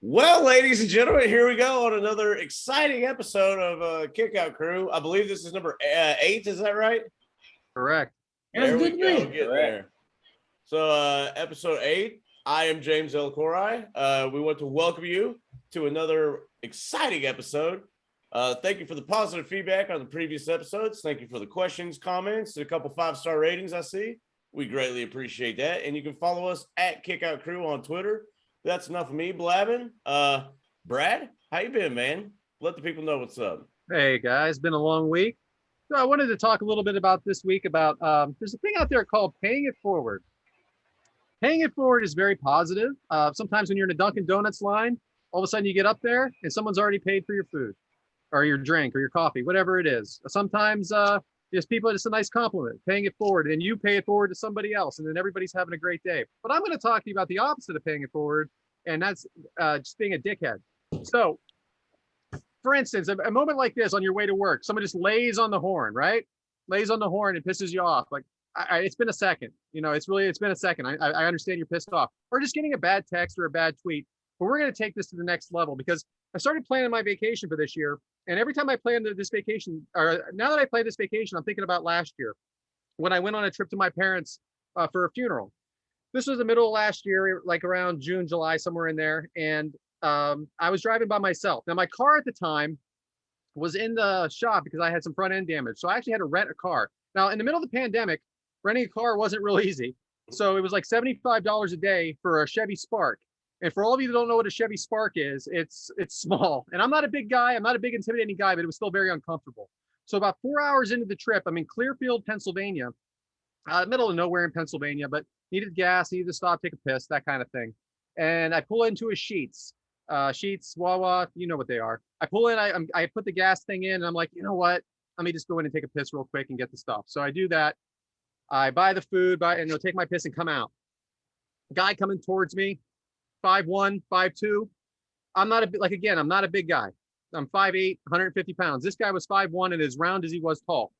Well, ladies and gentlemen, here we go on another exciting episode of Kickout Crew. I believe this is number 8. Is that right? Correct. There we go. Get there. So, episode 8. I am James L. Corai. We want to welcome you to another exciting episode. Thank you for the positive feedback on the previous episodes. Thank you for the questions, comments, and a couple 5-star ratings I see. We greatly appreciate that. And you can follow us at Kickout Crew on Twitter. That's enough of me blabbing. Brad, how you been, man? Let the people know what's up. Hey guys, been a long week. So I wanted to talk a little bit about this week about there's a thing out there called paying it forward. Paying it forward is very positive. Sometimes when you're in a Dunkin' Donuts line, all of a sudden you get up there and someone's already paid for your food or your drink or your coffee, whatever it is. Sometimes just people, it's a nice compliment, paying it forward, and you pay it forward to somebody else, and then everybody's having a great day. But I'm going to talk to you about the opposite of paying it forward, and that's just being a dickhead. So, for instance, a moment like this on your way to work, someone just lays on the horn, right? Lays on the horn and pisses you off. Like, it's been a second. You know, it's been a second. I understand you're pissed off. Or just getting a bad text or a bad tweet. But we're going to take this to the next level because I started planning my vacation for this year. And every time I plan this vacation, or now that I plan this vacation, I'm thinking about last year when I went on a trip to my parents for a funeral. This was the middle of last year, like around June, July, somewhere in there. And I was driving by myself. Now, my car at the time was in the shop because I had some front end damage. So I actually had to rent a car. Now, in the middle of the pandemic, renting a car wasn't real easy. So it was like $75 a day for a Chevy Spark. And for all of you that don't know what a Chevy Spark is, it's small. And I'm not a big guy. I'm not a big intimidating guy, but it was still very uncomfortable. So about 4 hours into the trip, I'm in Clearfield, Pennsylvania, middle of nowhere in Pennsylvania, but needed gas, needed to stop, take a piss, that kind of thing. And I pull into a Sheetz, Wawa, you know what they are. I pull in, I put the gas thing in, and I'm like, you know what? Let me just go in and take a piss real quick and get the stuff. So I do that. I buy the food, and they'll take my piss and come out. Guy coming towards me, 5'1", 5'2". I'm not a big guy. I'm 5'8", 150 pounds. This guy was 5'1" and as round as he was tall.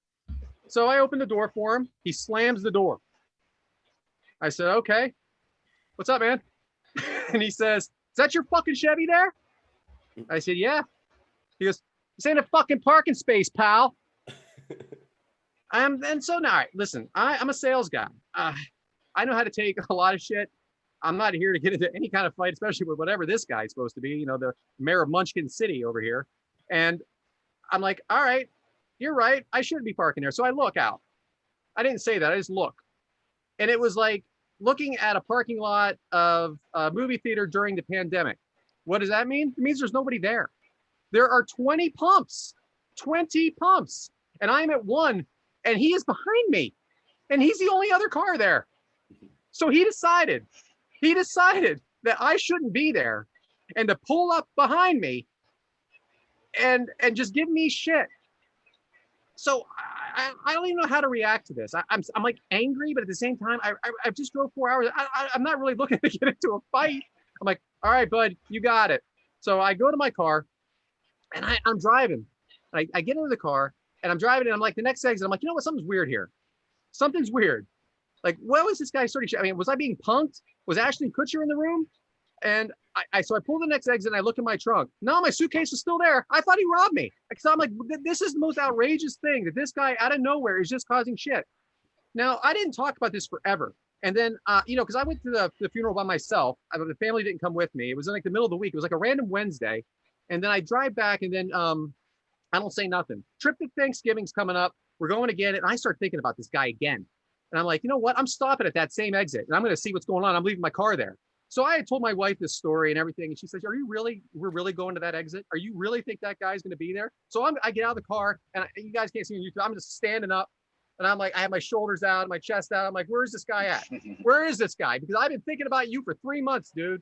So I open the door for him. He slams the door. I said, okay, what's up, man? And he says, is that your fucking Chevy there? I said, yeah. He goes, this ain't a fucking parking space, pal. And so now, listen, I'm a sales guy. I know how to take a lot of shit. I'm not here to get into any kind of fight, especially with whatever this guy's supposed to be, you know, the mayor of Munchkin City over here. And I'm like, all right, you're right. I shouldn't be parking there. So I look out. I didn't say that. I just look. And it was like looking at a parking lot of a movie theater during the pandemic. What does that mean? It means there's nobody there. There are 20 pumps, and I'm at one, and he is behind me, and he's the only other car there. So he decided that I shouldn't be there and to pull up behind me and just give me shit. So I don't even know how to react to this. I'm like angry, but at the same time, I just drove 4 hours. I'm not really looking to get into a fight. I'm like, all right, bud, you got it. So I go to my car and I'm driving. I get into the car and I'm driving and I'm like, the next exit, I'm like, you know what? Something's weird here. Something's weird. Like, what was this guy starting? I mean, was I being punked? Was Ashton Kutcher in the room? And so I pull the next exit and I look in my trunk. No, my suitcase is still there. I thought he robbed me. So I'm like, this is the most outrageous thing that this guy out of nowhere is just causing shit. Now, I didn't talk about this forever. And then, because I went to the funeral by myself. The family didn't come with me. It was like the middle of the week. It was like a random Wednesday. And then I drive back and then I don't say nothing. Trip to Thanksgiving's coming up. We're going to get it. And I start thinking about this guy again. And I'm like, you know what? I'm stopping at that same exit and I'm going to see what's going on. I'm leaving my car there. So I had told my wife this story and everything. And she says, we're really going to that exit? Are you really think that guy's going to be there? So I get out of the car and you guys can't see me on YouTube. I'm just standing up and I'm like, I have my shoulders out, my chest out. I'm like, where's this guy at? Where is this guy? Because I've been thinking about you for 3 months, dude.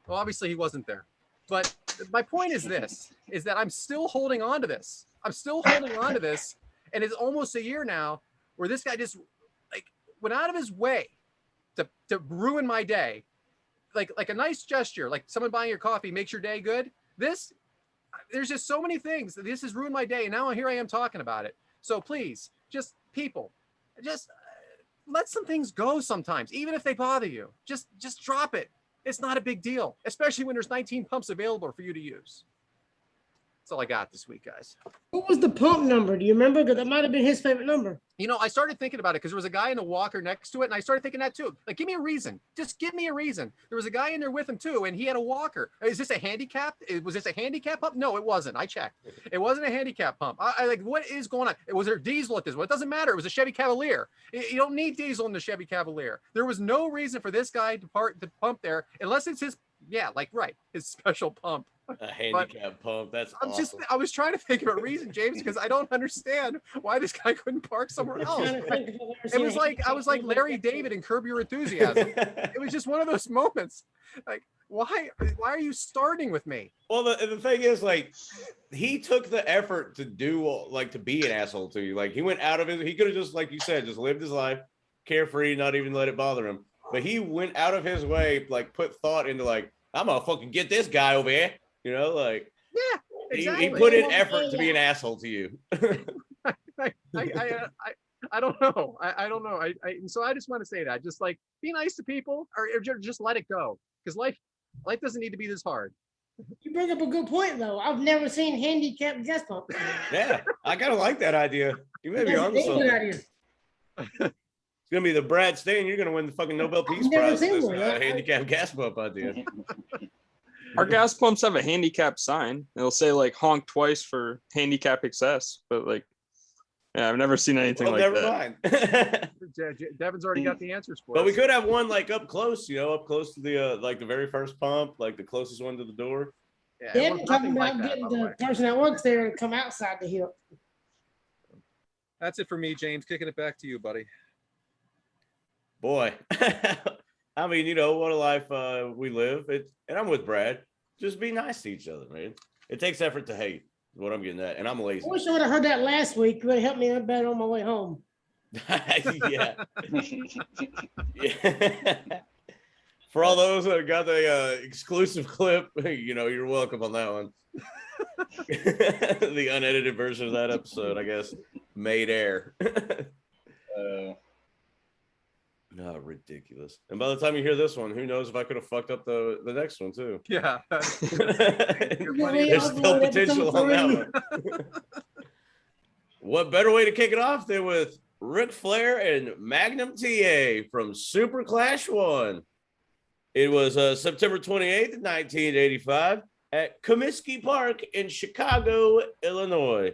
Well, obviously he wasn't there. But my point is this, is that I'm still holding on to this. And it's almost a year now where this guy just like went out of his way to ruin my day. Like a nice gesture, like someone buying your coffee makes your day good. There's just so many things. This has ruined my day. And now here I am talking about it. So please, just let some things go sometimes, even if they bother you. Just drop it. It's not a big deal, especially when there's 19 pumps available for you to use. That's all I got this week, guys. What was the pump number? Do you remember? Because that might have been his favorite number. You know, I started thinking about it because there was a guy in a walker next to it, and I started thinking that too. Like, give me a reason. Just give me a reason. There was a guy in there with him too, and he had a walker. Is this a handicap? Was this a handicap pump? No, it wasn't. I checked. It wasn't a handicap pump. I like, what is going on? Was there diesel at this one? It doesn't matter. It was a Chevy Cavalier. You don't need diesel in the Chevy Cavalier. There was no reason for this guy to pump there unless it's his, his special pump. A handicap pump. That's awesome. I was trying to think of a reason, James, because I don't understand why this guy couldn't park somewhere else. It was like I was like Larry David and Curb Your Enthusiasm. It was just one of those moments. Like, why are you starting with me? Well, the thing is, like, he took the effort to to be an asshole to you. Like, he went out of he could have just, like you said, just lived his life carefree, not even let it bother him. But he went out of his way, like, put thought into, like, I'm gonna fucking get this guy over here. You know, like, yeah, exactly. He put in effort to be an asshole to you. I don't know. I don't know. So I just want to say that, just like, be nice to people, or just let it go, because life doesn't need to be this hard. You bring up a good point, though. I've never seen handicapped gas pump. Yeah, I kind of like that idea. You may be on to something. It's gonna be the Brad Stain. You're gonna win the fucking Nobel Peace Prize for this handicapped gas pump idea. Our gas pumps have a handicap sign. It'll say like honk twice for handicap excess, but like, yeah, I've never seen anything like that. Never mind. Devin's already got the answers for us. But we could have one like up close to the like the very first pump, like the closest one to the door. Yeah, they're talking about getting the person that works there to come outside the hill. That's it for me, James. Kicking it back to you, buddy. Boy. I mean, you know, what a life we live. And I'm with Brad. Just be nice to each other, man. It takes effort to hate, is what I'm getting at. And I'm lazy. I wish I would have heard that last week. It would have helped me better on my way home. Yeah. Yeah. For all those that got the exclusive clip, you know, you're welcome on that one. The unedited version of that episode, I guess, made air. No, ridiculous. And by the time you hear this one, who knows if I could have fucked up the next one too. Yeah. There's still potential on that one. What better way to kick it off than with Ric Flair and Magnum TA from Super Clash 1. It was September 28th, 1985 at Comiskey Park in Chicago, Illinois.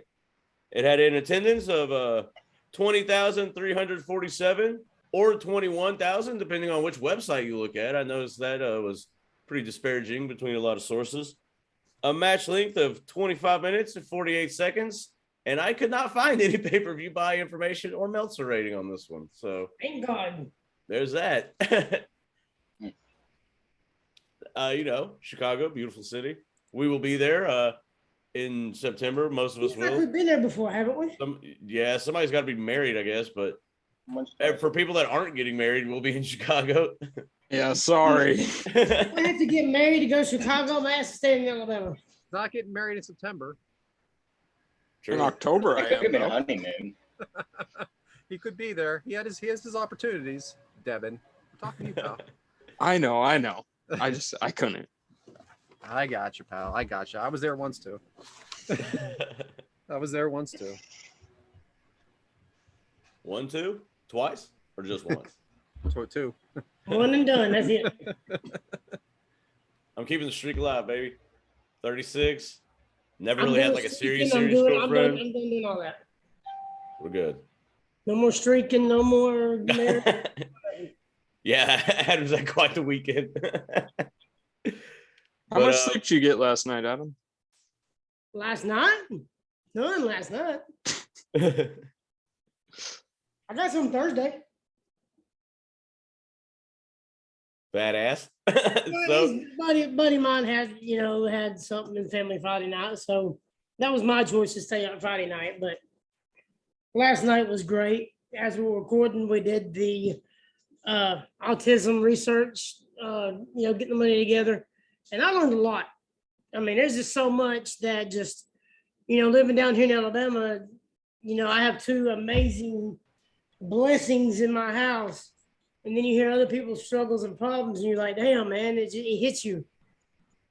It had an attendance of 20,347 or 21,000, depending on which website you look at. I noticed that was pretty disparaging between a lot of sources. A match length of 25 minutes and 48 seconds. And I could not find any pay-per-view buy information or Meltzer rating on this one. So thank God. There's that. You know, Chicago, beautiful city. We will be there in September. Most of us will. We've been there before, haven't we? Somebody's got to be married, I guess. But for people that aren't getting married, we'll be in Chicago. Yeah, sorry. I have to get married to go to Chicago. I have to stay in Alabama. Not getting married in September. True. In October, I am. Honeymoon. He could be there. He has his opportunities. Devin, I'm talking to you, pal. I know. I couldn't. I got you, pal. I got you. I was there once too. One, two, twice, or just once? Two. One and done. That's it. I'm keeping the streak alive, baby. 36. Never really had like a serious girlfriend. I'm done doing all that. We're good. No more streaking. No more marriage. Yeah, Adam's had quite the weekend. How much sleep did you get last night, Adam? Last night? None last night. I got some Thursday. Badass. So, buddy mine had something in family Friday night, so that was my choice to stay up Friday night. But last night was great. As we were recording, we did the autism research, getting the money together, and I learned a lot. I mean, there's just so much that just, living down here in Alabama, I have two amazing blessings in my house And then you hear other people's struggles and problems, and you're like, damn, man, it hits you.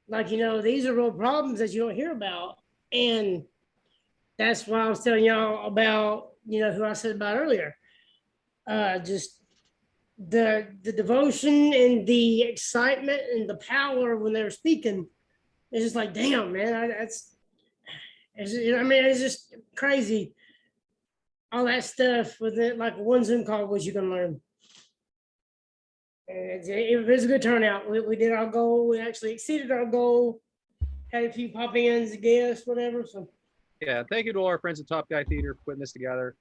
Like, these are real problems that you don't hear about. And that's why I was telling y'all about, who I said about earlier. Just the devotion and the excitement and the power when they were speaking. It's just like, damn, man, it's just crazy. All that stuff with it, like one Zoom call, was you can learn. And it was a good turnout. We did our goal. We actually exceeded our goal. Had a few pop-ins, guests, whatever. So Yeah, thank you to all our friends at Top Guy Theater for putting this together.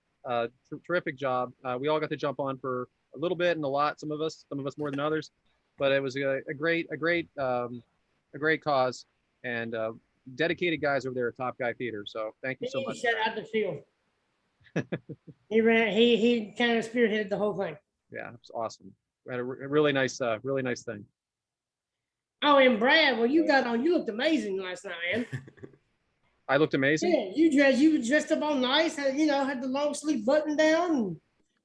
Terrific job. We all got to jump on for a little bit and a lot. Some of us more than others, but it was a great cause, and dedicated guys over there at Top Guy Theater. So thank you so much. Shout out to Phil. He kind of spearheaded the whole thing. Yeah, it's awesome. We had a really nice thing. Oh, and Brad, you looked amazing last night, man. I looked amazing. Yeah, you were dressed up all nice, had the long sleeve button down.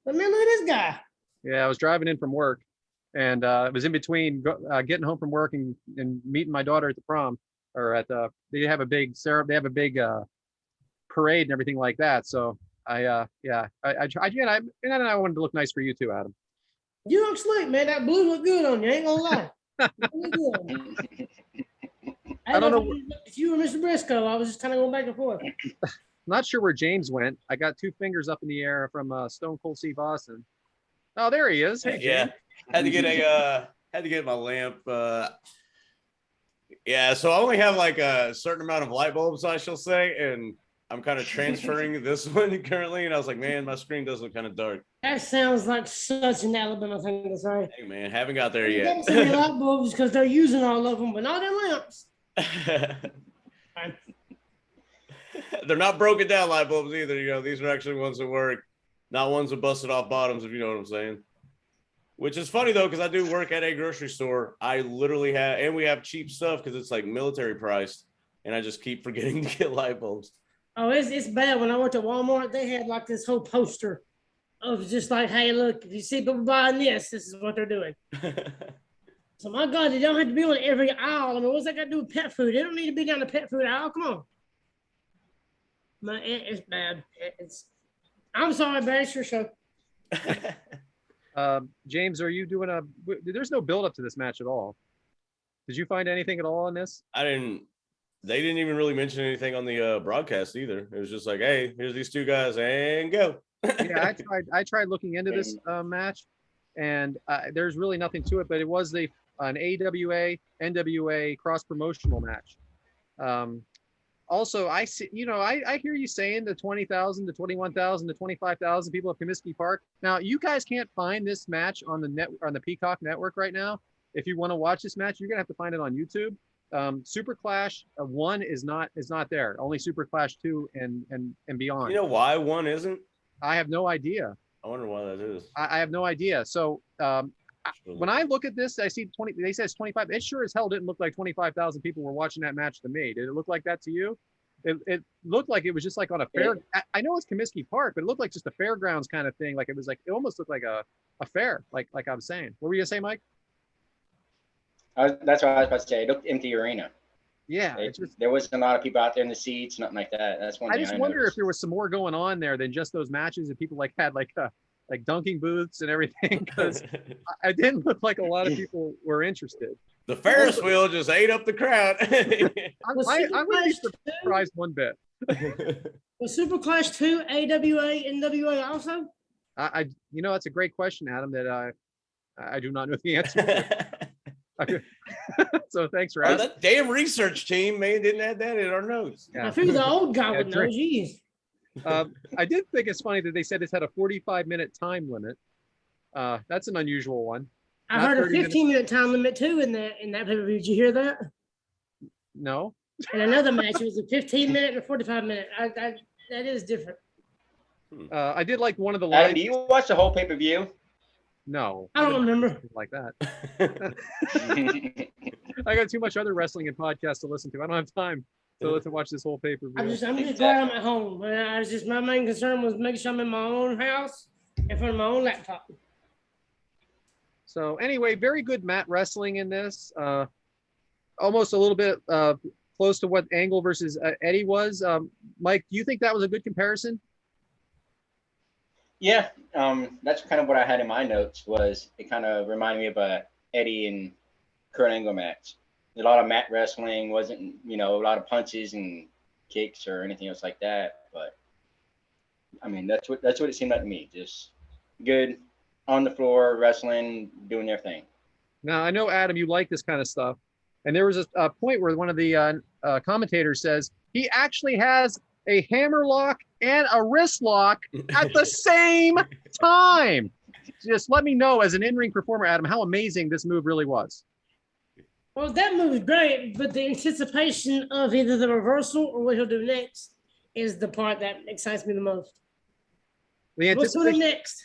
But man, look at this guy. Yeah, I was driving in from work, and it was in between getting home from work and meeting my daughter at the prom, or at they have a big parade and everything like that. So I wanted to look nice for you too, Adam. You look slick, man. That blue look good on you. Ain't gonna lie. I don't know if you were Mr. Briscoe. I was just kind of going back and forth. Not sure where James went. I got two fingers up in the air from Stone Cold Steve Austin. Oh, there he is. Hey, yeah, James. had to get my lamp. Yeah, so I only have like a certain amount of light bulbs, I shall say, and I'm kind of transferring this one currently, and I was like, man, my screen does look kind of dark. That sounds like such an Alabama thing to say. Hey, man, haven't got there yet. Some light bulbs because they're using all of them, but not in lamps. They're not broken down light bulbs either. These are actually ones that work, not ones with busted off bottoms, if you know what I'm saying. Which is funny though, because I do work at a grocery store. I literally have, and we have cheap stuff because it's like military priced, and I just keep forgetting to get light bulbs. Oh, it's bad. When I went to Walmart, they had like this whole poster of just like, hey, look, if you see people buying this is what they're doing. So my God, they don't have to be on every aisle. I mean, what's that got to do with pet food? They don't need to be down the pet food aisle. Come on. It's bad. I'm sorry, but it's your show. James, are you doing there's no build up to this match at all. Did you find anything at all on this? They didn't even really mention anything on the broadcast either. It was just like, hey, here's these two guys and go. Yeah, I tried looking into this match, and there's really nothing to it, but it was an AWA, NWA cross promotional match. Also, I see, I hear you saying the 20,000 to 21,000 to 25,000 people at Comiskey Park. Now, you guys can't find this match on the Peacock Network right now. If you want to watch this match, you're gonna have to find it on YouTube. Super Clash 1 is not there. Only Super Clash 2 and beyond. You know why 1 isn't? I have no idea. I wonder why that is. I have no idea. So when I look at this, I see 20. They says 25. It sure as hell didn't look like 25,000 people were watching that match to me. Did it look like that to you? It looked like it was just like on a fair. I know it's Comiskey Park, but it looked like just a fairgrounds kind of thing. Like it was like, it almost looked like a fair. Like I was saying. What were you gonna say, Mike? That's what I was about to say. It looked empty arena. Yeah, there wasn't a lot of people out there in the seats, nothing like that. That's one thing. I just wonder if there was some more going on there than just those matches, and people had like dunking booths and everything, because I didn't look like a lot of people were interested. The Ferris wheel just ate up the crowd. I wouldn't be surprised one bit. Was Super Clash 2 AWA, NWA also? That's a great question, Adam, that I do not know the answer to. So thanks for asking. That damn research team, man, didn't add that in our notes. Yeah. I figured the old guy would know. Jeez. I did think it's funny that they said it's had a 45-minute time limit. That's an unusual one. I heard a 15-minute time limit too in that pay-per-view. Did you hear that? No. In another match, it was a 15-minute and a 45-minute. That is different. I did like one of the lines. Adam, do you watch the whole pay-per-view? No. I don't remember. Like that. I got too much other wrestling and podcasts to listen to. I don't have time to watch this whole pay-per-view. I'm just glad I'm at home. My main concern was making sure I'm in my own house in front of my own laptop. So anyway, very good mat wrestling in this. Almost a little bit close to what Angle versus Eddie was. Mike, do you think that was a good comparison? Yeah, that's kind of what I had in my notes. Was it kind of reminded me of a Eddie and Kurt Angle match? A lot of mat wrestling, wasn't a lot of punches and kicks or anything else like that. But I mean, that's what it seemed like to me. Just good on the floor, wrestling, doing their thing. Now I know Adam, you like this kind of stuff, and there was a point where one of the commentators says he actually has a hammer lock and a wrist lock at the same time. Just let me know, as an in-ring performer, Adam, how amazing this move really was. Well, that move is great, but the anticipation of either the reversal or what he'll do next is the part that excites me the most. What's going next?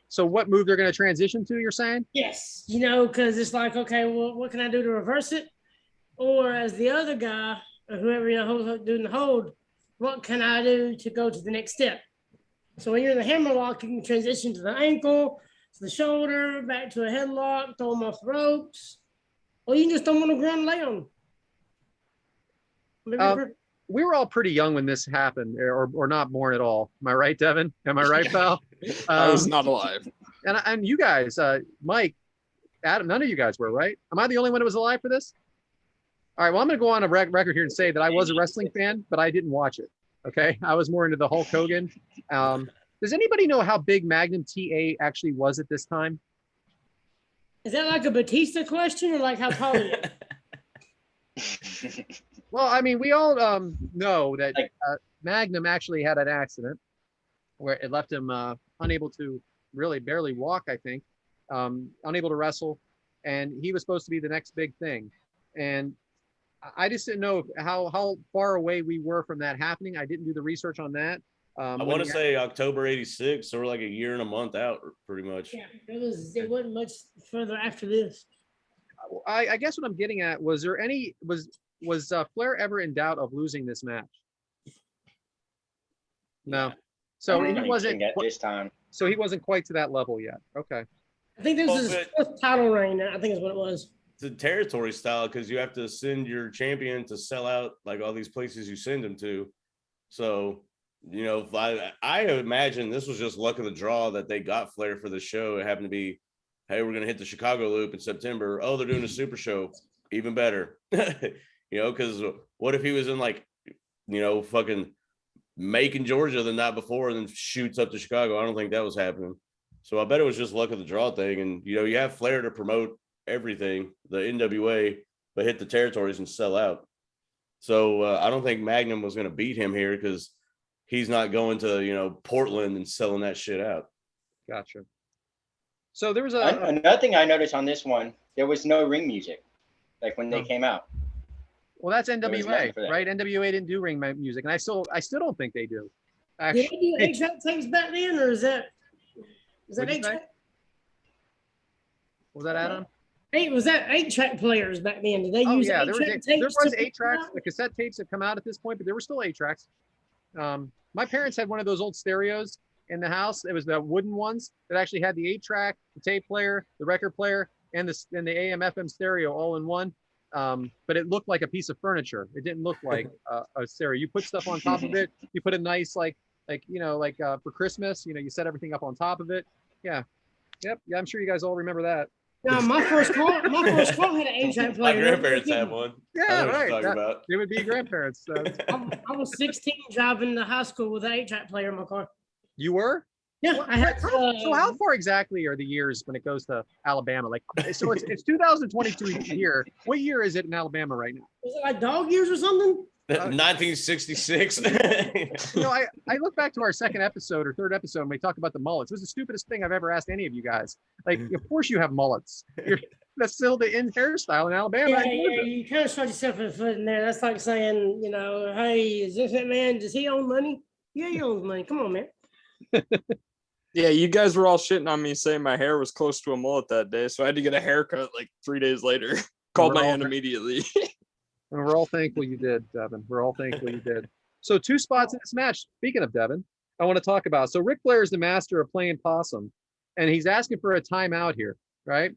So what move they're going to transition to, you're saying? Yes. Because it's like, okay, well, what can I do to reverse it? Or as the other guy, or whoever doing the hold, what can I do to go to the next step? So when you're in the hammer lock, you can transition to the ankle, to the shoulder, back to a headlock, throw them off the ropes, or you can just throw them on the ground and lay on them. We were all pretty young when this happened, or not born at all. Am I right, Devin? Am I right, pal? I was not alive. And you guys, Mike, Adam, none of you guys were, right? Am I the only one who was alive for this? All right, well, I'm going to go on a record here and say that I was a wrestling fan, but I didn't watch it, okay? I was more into the Hulk Hogan. Does anybody know how big Magnum TA actually was at this time? Is that like a Batista question, or like how tall is it? Well, I mean, we all know that Magnum actually had an accident where it left him unable to really barely walk, I think, unable to wrestle, and he was supposed to be the next big thing. And I just didn't know how far away we were from that happening. I didn't do the research on that. I want to say October '86, so we're like a year and a month out, pretty much. Yeah, it wasn't much further after this. I guess what I'm getting at was was Flair ever in doubt of losing this match? No. So he wasn't at this time. So he wasn't quite to that level yet. Okay. I think this is his fourth title reign. I think is what it was. It's a territory style because you have to send your champion to sell out like all these places you send him to. So, I imagine this was just luck of the draw that they got Flair for the show. It happened to be, hey, we're going to hit the Chicago loop in September. Oh, they're doing a super show. Even better. Because what if he was in fucking Macon, Georgia the night before and then shoots up to Chicago? I don't think that was happening. So I bet it was just luck of the draw thing. And, you have Flair to promote everything, the NWA, but hit the territories and sell out. So I don't think Magnum was going to beat him here because he's not going to, Portland and selling that shit out. Gotcha. So there was another thing I noticed on this one, there was no ring music, like when they came out. Well, that's NWA, right? NWA didn't do ring music, and I still don't think they do. Actually. Did they do 8-track tapes back then, or is that 8-track? Was that Adam? Was that 8-track players back then? Did they use 8-track tapes? There was 8 tracks. The cassette tapes have come out at this point, but there were still 8 tracks. My parents had one of those old stereos in the house. It was the wooden ones that actually had the 8-track, the tape player, the record player, and the AM/FM stereo all in one. But it looked like a piece of furniture. It didn't look like a stereo. You put stuff on top of it. You put a nice for Christmas. You set everything up on top of it. Yeah, yep. Yeah, I'm sure you guys all remember that. No, my first car had an 8-track player. My grandparents had one. Yeah, right. It would be grandparents. I was 16 driving to high school with an 8-track player in my car. You were? Yeah, I had. So how far exactly are the years when it goes to Alabama? So it's 2022 here. What year is it in Alabama right now? Is it like dog years or something? 1966. I look back to our second episode or third episode and we talk about the mullets. It was the stupidest thing I've ever asked any of you guys. Of course you have mullets. That's still the in hairstyle in Alabama. Yeah, you kind of shot yourself in the foot in there. That's like saying, hey, is this that man? Does he own money? Yeah, he owns money. Come on, man. Yeah, you guys were all shitting on me saying my hair was close to a mullet that day, so I had to get a haircut 3 days later. Called my aunt immediately. And we're all thankful you did, Devin. We're all thankful you did. So 2 spots in this match. Speaking of Devin, I want to talk about. So Ric Flair is the master of playing possum, and he's asking for a timeout here. right?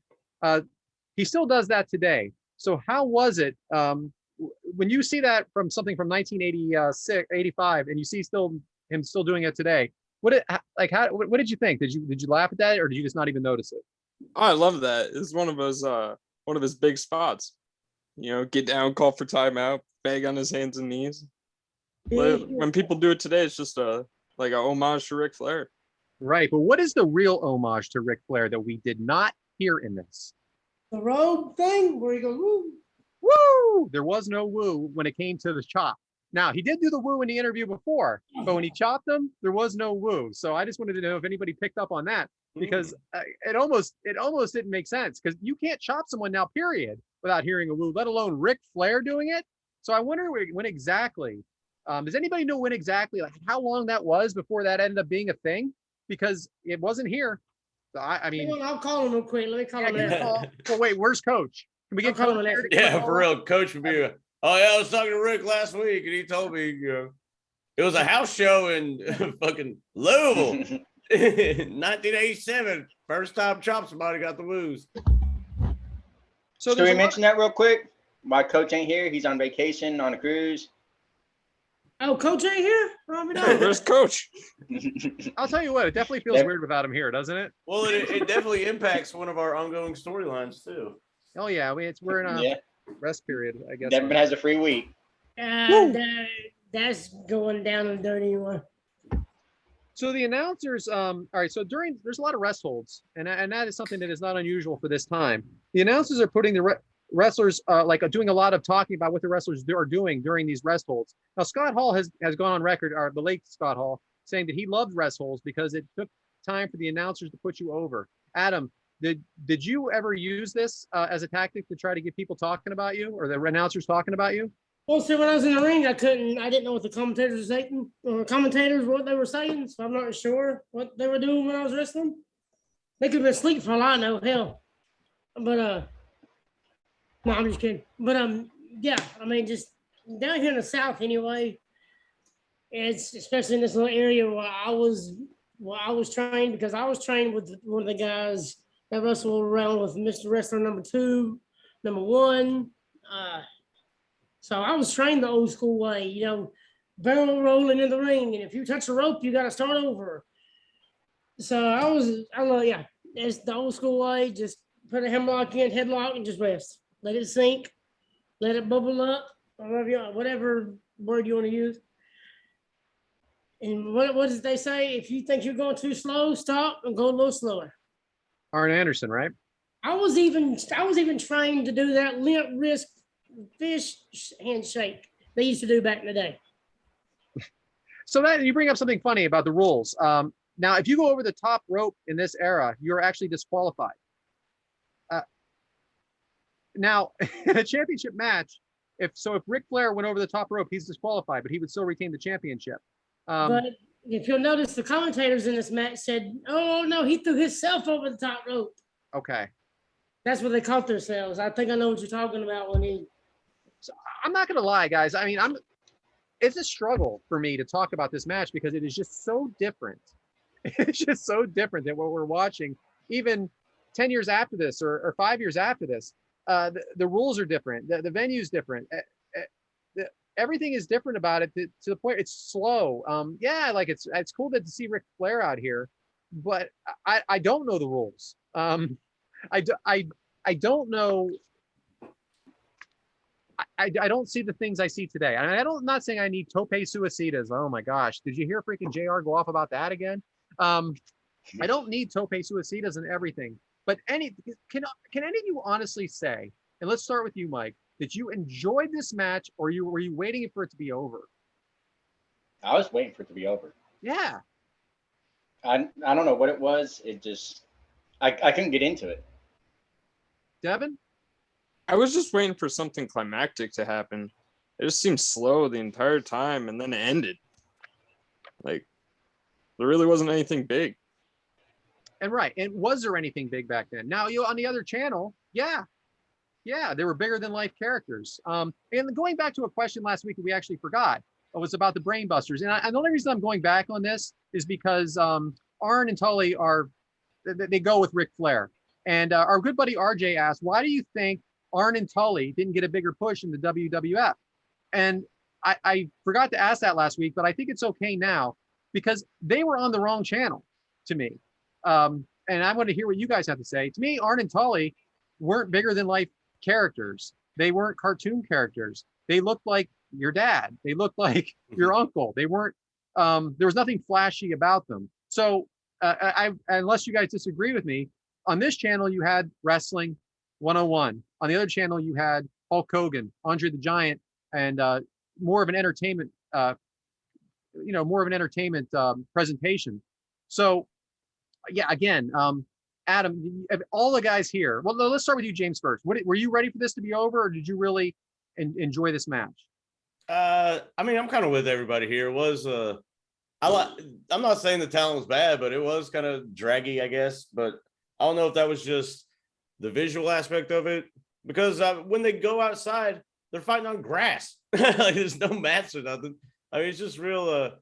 He still does that today. So how was it when you see that from something from 1986, 85, and you see him still doing it today? What did you think? Did you laugh at that, or did you just not even notice it? Oh, I love that. It's one of his big spots. Get down, call for timeout, bag on his hands and knees. When people do it today, it's just like a homage to Ric Flair. Right, but what is the real homage to Ric Flair that we did not hear in this? The robe thing where you go, woo. Woo! There was no woo when it came to the chop. Now, he did do the woo in the interview before, but when he chopped them, there was no woo. So I just wanted to know if anybody picked up on that, because it almost didn't make sense, because you can't chop someone now, period, without hearing a woo, let alone Ric Flair doing it. So I wonder when exactly, does anybody know when exactly, like how long that was before that ended up being a thing? Because it wasn't here. So I mean, I'll call him real quick. Let me call him now. Well, wait, where's Coach? Can we get I'll call Coach him here? Yeah, for real. Coach would be, oh yeah, I was talking to Rick last week, and he told me, it was a house show in fucking Louisville, 1987. First time chop somebody got the woos. So should we mention that real quick? My coach ain't here. He's on vacation on a cruise. Oh, Coach ain't here? Where's Coach? I'll tell you what, it definitely feels weird without him here, doesn't it? Well, it definitely impacts one of our ongoing storylines too. Oh yeah, we're in a rest period, I guess. Devin has a free week. That's going down in the dirt anyway. So the announcers, all right. So there's a lot of rest holds, and that is something that is not unusual for this time. The announcers are putting the wrestlers doing a lot of talking about what the wrestlers are doing during these rest holds. Now Scott Hall has gone on record, or the late Scott Hall, saying that he loved rest holds because it took time for the announcers to put you over. Adam, did you ever use this as a tactic to try to get people talking about you, or the announcers talking about you? Well, see, when I was in the ring, I didn't know what the commentators were saying, or what they were saying, so I'm not sure what they were doing when I was wrestling. They could have been asleep for all I know, hell. But, no, I'm just kidding. But, yeah, I mean, just down here in the South anyway, it's especially in this little area where I was trained, because I was trained with one of the guys that wrestled around with Mr. Wrestler number 2, number 1, so I was trained the old school way, barrel rolling in the ring. And if you touch the rope, you got to start over. So it's the old school way. Just put a hemlock in, headlock, and just rest. Let it sink. Let it bubble up, or whatever word you want to use. And what did they say? If you think you're going too slow, stop and go a little slower. Arn Anderson, right? I was even trained to do that limp wrist fish handshake they used to do back in the day. So that you bring up something funny about the rules. Now, if you go over the top rope in this era, you're actually disqualified. Now, in a championship match, if Ric Flair went over the top rope, he's disqualified, but he would still retain the championship. But if you'll notice, the commentators in this match said, "Oh no, he threw himself over the top rope." Okay, that's what they caught themselves. I think I know what you're talking about when he. So I'm not gonna lie, guys. I mean, it's a struggle for me to talk about this match because it is just so different. It's just so different than what we're watching, even 10 years after this or 5 years after this. The rules are different. The venue's different. Everything is different about it to the point it's slow. Like it's cool to see Ric Flair out here, but I don't know the rules. I don't know. I don't see the things I see today. I mean, I'm not saying I need tope suicidas. Oh my gosh. Did you hear freaking JR go off about that again? I don't need tope suicidas and everything, but can any of you honestly say, and let's start with you, Mike, that you enjoyed this match, or were you waiting for it to be over? I was waiting for it to be over. Yeah. I don't know what it was. It just, I couldn't get into it. Devin? I was just waiting for something climactic to happen. It just seemed slow the entire time, and then it ended. Like, there really wasn't anything big. And right. And was there anything big back then? Now, on the other channel, yeah, they were bigger than life characters. And going back to a question last week that we actually forgot, was about the Brain Busters. And the only reason I'm going back on this is because Arn and Tully they go with Ric Flair. And our good buddy RJ asked, why do you think Arn and Tully didn't get a bigger push in the WWF? And I forgot to ask that last week, but I think it's okay now because they were on the wrong channel to me. And I want to hear what you guys have to say. To me, Arn and Tully weren't bigger than life characters. They weren't cartoon characters. They looked like your dad. They looked like your uncle. They weren't, there was nothing flashy about them. So unless you guys disagree with me, on this channel, you had Wrestling 101. On the other channel, you had Hulk Hogan, Andre the Giant, and more of an entertainment, presentation. So yeah, again, Adam, all the guys here. Well, let's start with you, James, first. Were you ready for this to be over, or did you really enjoy this match? I mean, I'm kind of with everybody here. It was I'm not saying the talent was bad, but it was kind of draggy, I guess. But I don't know if that was just the visual aspect of it, because when they go outside, they're fighting on grass. Like there's no mats or nothing. I mean, it's just real.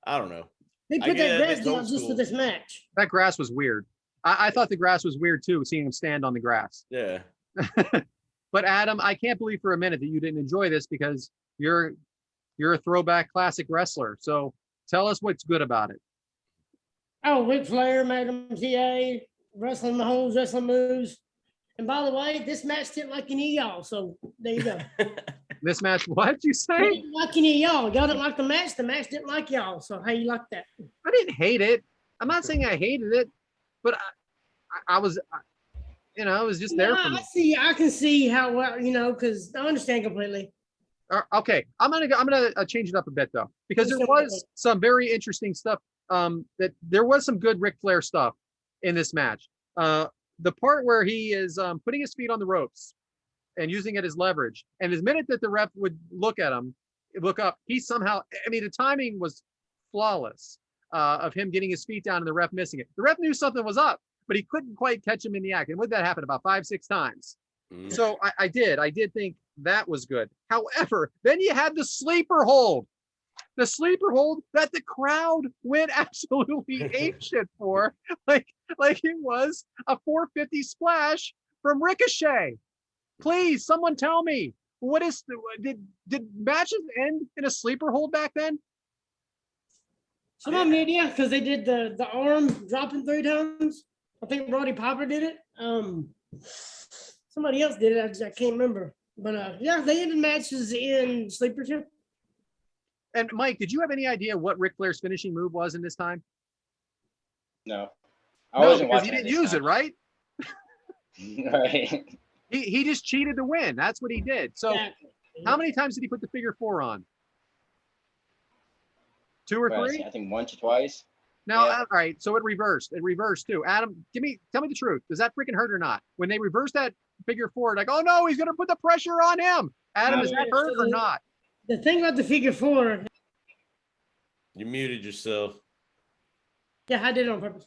I don't know. They put that grass down just for this match. That grass was weird. I thought the grass was weird too, seeing him stand on the grass. Yeah. But Adam, I can't believe for a minute that you didn't enjoy this because you're a throwback classic wrestler. So tell us what's good about it. Oh, Ric Flair, Magnum TA, wrestling Mahomes, wrestling moves. And by the way, this match didn't like any of y'all. So there you go. This match, what'd you say? Didn't like any of y'all. Y'all didn't like the match. The match didn't like y'all. So how you like that? I didn't hate it. I'm not saying I hated it, but I was, I was just there for me. I can see how well, because I understand completely. Okay, I'm gonna change it up a bit though, because there was some very interesting stuff. That there was some good Ric Flair stuff in this match. The part where he is putting his feet on the ropes and using it as leverage, and the minute that the ref would look up, he somehow, the timing was flawless of him getting his feet down and the ref missing it. The ref knew something was up, but he couldn't quite catch him in the act. And would that happen about 5-6 times? So I did think that was good. However, then you had the sleeper hold that the crowd went absolutely apeshit for, like it was a 450 splash from Ricochet. Please, someone tell me, did matches end in a sleeper hold back then? Some of them did, yeah, because they did the arm dropping 3 times. I think Roddy Piper did it. Somebody else did it. I can't remember. But yeah, they ended matches in sleeper too. And Mike, did you have any idea what Ric Flair's finishing move was in this time? No. I wasn't watching. He didn't use it, right? Right. He just cheated to win. That's what he did. So exactly. How many times did he put the figure 4 on? 2 or 3? I think once or twice. Now, yeah. All right. So it reversed. It reversed too. Adam, tell me the truth. Does that freaking hurt or not? When they reversed that figure 4, like, oh no, he's gonna put the pressure on him. Adam, does that hurt or not? The thing about the figure 4. You muted yourself. Yeah, I did it on purpose.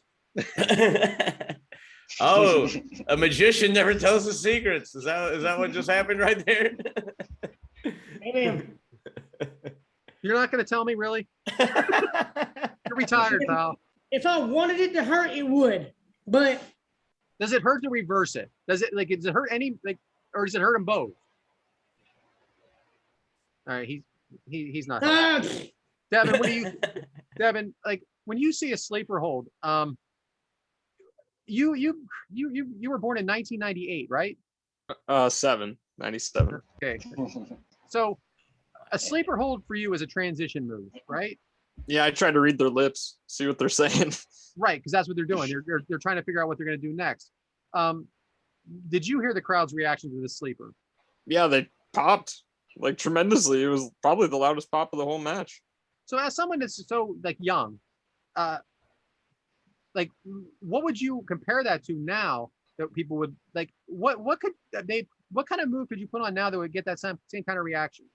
Oh, a magician never tells his secrets. Is that what just happened right there? Amen. You're not going to tell me, really? You're retired, pal. If I wanted it to hurt, it would. But does it hurt to reverse it? Does it hurt or does it hurt them both? All right, he's not. Devin, Devin, like when you see a sleeper hold, you were born in 1998, right? 97. Okay. So a sleeper hold for you is a transition move, right? Yeah, I try to read their lips, see what they're saying. Right, because that's what they're doing. They're trying to figure out what they're going to do next. Did you hear the crowd's reaction to this sleeper? Yeah, they popped like tremendously. It was probably the loudest pop of the whole match. So as someone that's so like young, like what would you compare that to now that people would like? What kind of move could you put on now that would get that same kind of reaction?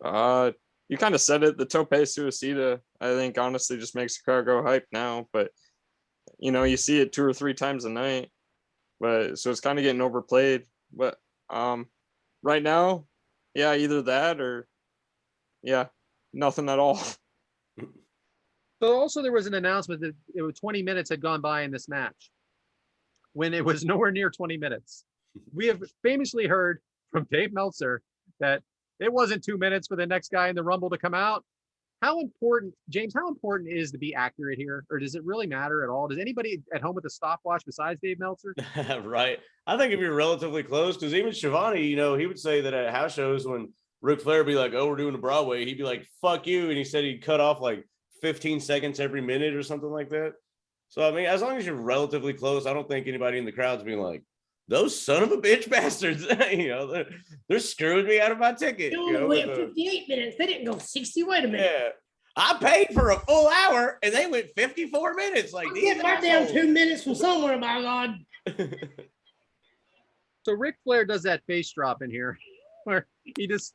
You kind of said it. The tope suicida, I think, honestly, just makes the crowd go hype now. But you see it 2 or 3 times a night. But so it's kind of getting overplayed. But right now, yeah, either that or nothing at all. So also there was an announcement that 20 minutes had gone by in this match. when it was nowhere near 20 minutes. We have famously heard from Dave Meltzer that it wasn't 2 minutes for the next guy in the Rumble to come out. How important, James, how important is to be accurate here? Or does it really matter at all? Does anybody at home with a stopwatch besides Dave Meltzer? Right. I think if you're relatively close, because even Shivani, he would say that at house shows when Ric Flair would be like, oh, we're doing a Broadway, he'd be like, fuck you. And he said he'd cut off like 15 seconds every minute or something like that. So, I mean, as long as you're relatively close, I don't think anybody in the crowd's being like, those son of a bitch bastards, they're screwing me out of my ticket. Wait 58 minutes. They didn't go 60. Wait a minute. Yeah. I paid for a full hour and they went 54 minutes. Like, get my damn 2 minutes from somewhere, my God. So Ric Flair does that face drop in here where he does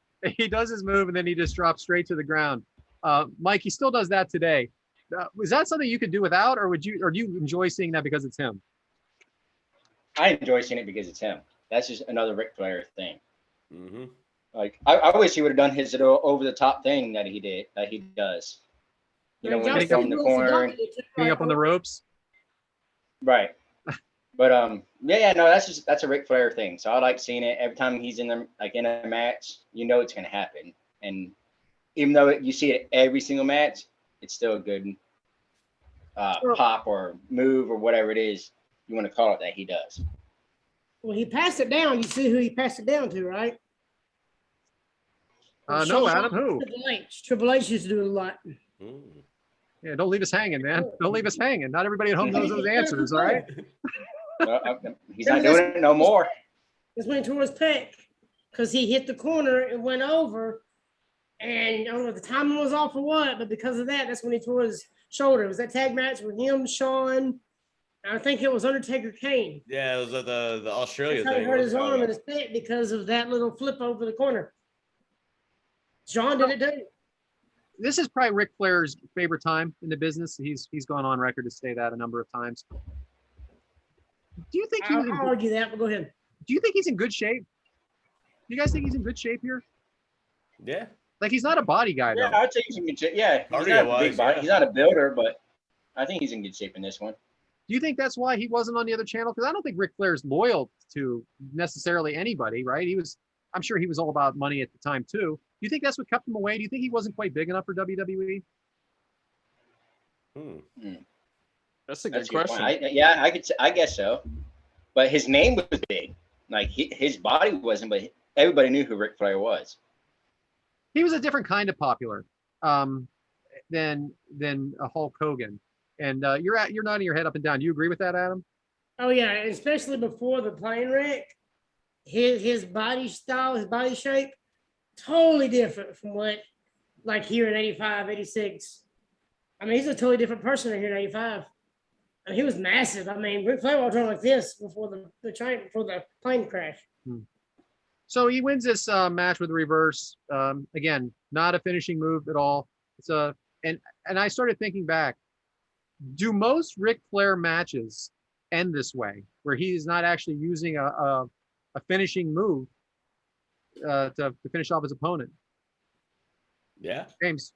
his move and then he just drops straight to the ground. Mike, he still does that today. Is that something you could do without, or do you enjoy seeing that because it's him? I enjoy seeing it because it's him. That's just another Ric Flair thing. Mm-hmm. Like I wish he would have done his over the top thing that he does. When he's from the corner, getting up on the ropes. Right. But no, that's a Ric Flair thing. So I like seeing it every time he's in a match. It's gonna happen, and even though you see it every single match, it's still a good pop or move or whatever it is you want to call it that he does. Well, he passed it down. You see who he passed it down to, right? No, Adam, who? Triple H. Triple H used to do it a lot. Yeah, don't leave us hanging, man. Don't leave us hanging. Not everybody at home knows those answers, all right? He's not doing it no more. That's when he tore his pec because he hit the corner and went over. And I don't know if the timing was off or what, but because of that, that's when he tore his shoulder. It was that tag match with him, Shawn. I think it was Undertaker Kane. Yeah, it was the Australia That's how thing. he hurt his arm and his pec because of that little flip over the corner. John did it too. This is probably Ric Flair's favorite time in the business. He's gone on record to say that a number of times. Do you think I'll argue that, but go ahead. Do you think he's in good shape? Do you guys think he's in good shape here? Yeah. Like, he's not a body guy, though. Yeah, I'd say he's in good shape. Yeah, he's not a big body. He's not a builder, but I think he's in good shape in this one. Do you think that's why he wasn't on the other channel? Because I don't think Ric Flair's loyal to necessarily anybody, right? I'm sure he was all about money at the time, too. Do you think that's what kept him away? Do you think he wasn't quite big enough for WWE? That's a good question. I guess so. But his name was big. Like, his body wasn't, but everybody knew who Ric Flair was. He was a different kind of popular than a Hulk Hogan. And you're nodding your head up and down. Do you agree with that, Adam? Oh yeah, especially before the plane wreck, his body style, his body shape, totally different from what like here in 85, 86. I mean, he's a totally different person here in 85. I mean, he was massive. I mean, Ric Flair was like this before the plane crash. So he wins this match with a reverse. Again, not a finishing move at all. It's and I started thinking back. Do most Ric Flair matches end this way, where he is not actually using a finishing move to finish off his opponent? Yeah. James.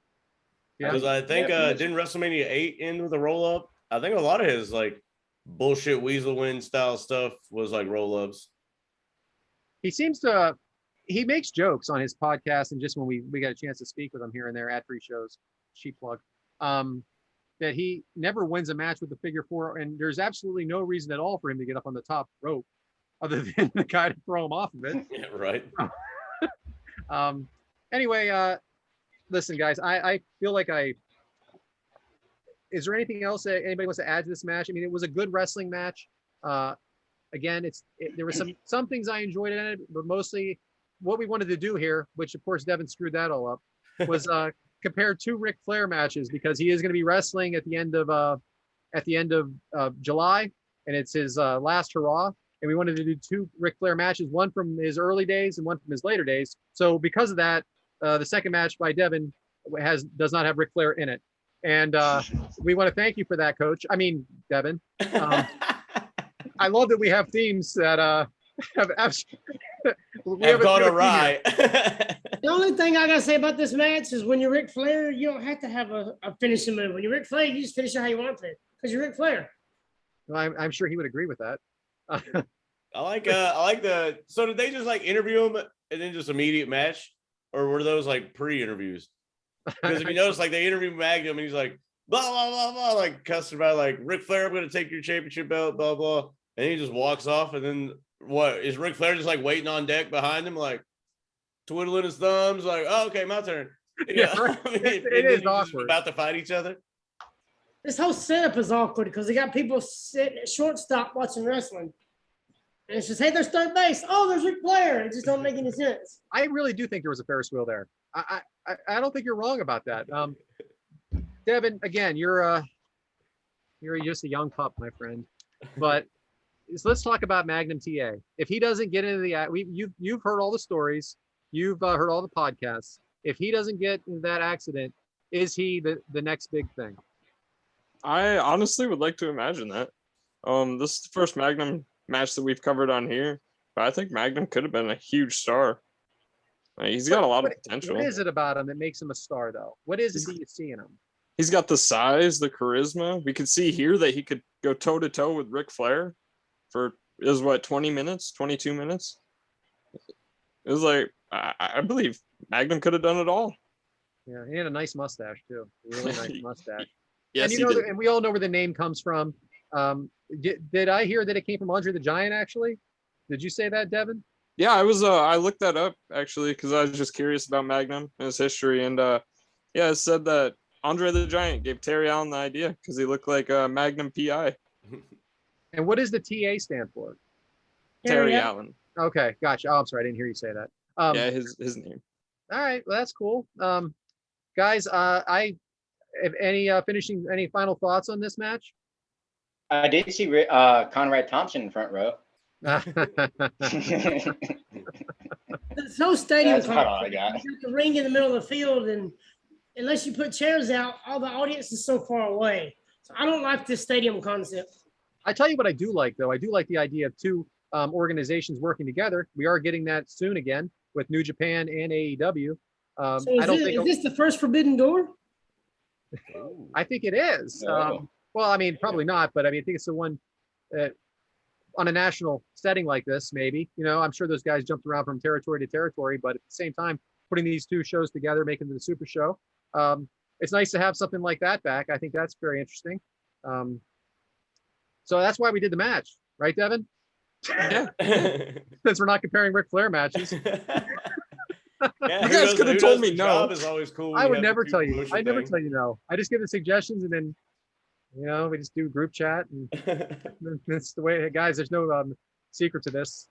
Yeah. Because I think didn't WrestleMania 8 end with a roll up? I think a lot of his like bullshit weasel win style stuff was like roll ups. He makes jokes on his podcast, and just when we got a chance to speak with him here and there at free shows, cheap plug, that he never wins a match with the figure four, and there's absolutely no reason at all for him to get up on the top rope other than the guy to throw him off of it. Yeah, right. Anyway, listen, guys, I feel like is there anything else that anybody wants to add to this match? I mean, it was a good wrestling match. Again, there were some things I enjoyed in it, but mostly what we wanted to do here, which of course Devin screwed that all up, was compare two Ric Flair matches, because he is going to be wrestling at the end of July, and it's his last hurrah. And we wanted to do two Ric Flair matches, one from his early days and one from his later days. So because of that, the second match by Devin does not have Ric Flair in it, and we want to thank you for that, Coach. I mean, Devin. I love that we have themes that have gone awry. The only thing I gotta say about this match is when you're Ric Flair, you don't have to have a finishing move. When you're Ric Flair, you just finish it how you want to, because you're Ric Flair. Well, I'm sure he would agree with that. I like the. So did they just like interview him and then just immediate match, or were those like pre-interviews? Because if you notice, like they interview Magnum and he's like blah blah blah blah, like cussing about like Ric Flair, I'm gonna take your championship belt, blah blah, and he just walks off. And then what is Ric Flair just like waiting on deck behind him, like twiddling his thumbs, like, oh, okay, my turn. Yeah, right. I mean, it is awkward. About to fight each other. This whole setup is awkward because they got people sitting at shortstop watching wrestling. And it's just, hey, there's third base. Oh, there's Ric Flair. It just don't make any sense. I really do think there was a Ferris wheel there. I don't think you're wrong about that. Devin, again, you're just a young pup, my friend. But let's talk about Magnum TA. If he doesn't get into the you've heard all the stories, you've heard all the podcasts. If he doesn't get into that accident, is he the next big thing? I honestly would like to imagine that. This is the first Magnum match that we've covered on here, but I think Magnum could have been a huge star. He's got a lot of potential. What is it about him that makes him a star, though? What is it that you see in him? He's got the size, the charisma. We could see here that he could go toe to toe with Ric Flair for 20 minutes, 22 minutes. It was like I believe Magnum could have done it all. Yeah, he had a nice mustache too. A really nice mustache. Yes, and and we all know where the name comes from. Did I hear that it came from Andre the Giant? Actually, did you say that, Devin? Yeah, I was. I looked that up actually because I was just curious about Magnum and his history, and it said that Andre the Giant gave Terry Allen the idea because he looked like a Magnum PI. And what does the TA stand for? Terry Allen. Okay, gotcha. Oh, I'm sorry, I didn't hear you say that. Yeah, his name. All right, well that's cool. Guys, have any final thoughts on this match? I did see Conrad Thompson in front row. There's no stadium. That's about all I got. You got the ring in the middle of the field, and unless you put chairs out, all the audience is so far away. So I don't like this stadium concept. I tell you what I do like, though. I do like the idea of two organizations working together. We are getting that soon again with New Japan and AEW. So is this the first Forbidden Door? I think it is. Well, I mean, probably not, but I mean, I think it's the one on a national setting like this, maybe. You know, I'm sure those guys jumped around from territory to territory, but at the same time, putting these two shows together, making it a super show. It's nice to have something like that back. I think that's very interesting. So that's why we did the match, right, Devin? Yeah. Since we're not comparing Ric Flair matches. Yeah, you guys could have told me no. Is always cool. I would never tell you. I never tell you no. I just give the suggestions and then, you know, we just do group chat and that's the way. Guys, there's no secret to this.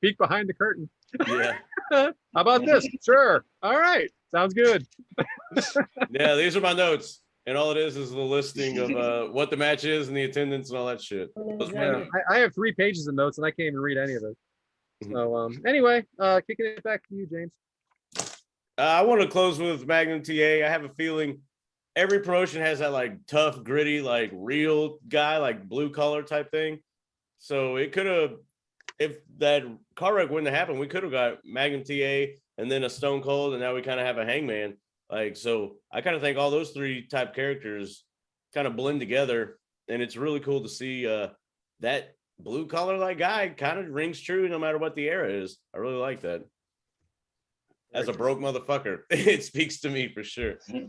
Peek behind the curtain. Yeah. How about this? Sure. All right. Sounds good. Yeah, these are my notes. And all it is the listing of what the match is and the attendance and all that shit. Yeah, I have 3 pages of notes and I can't even read any of it. So anyway, kicking it back to you, James. I want to close with Magnum TA. I have a feeling every promotion has that like tough, gritty, like real guy, like blue collar type thing. So it could have, if that car wreck wouldn't have happened, we could have got Magnum TA and then a Stone Cold, and now we kind of have a Hangman. Like, so I kind of think all those 3 type characters kind of blend together, and it's really cool to see that blue collar like guy kind of rings true no matter what the era is. I really like that. As a broke motherfucker, it speaks to me for sure. Well,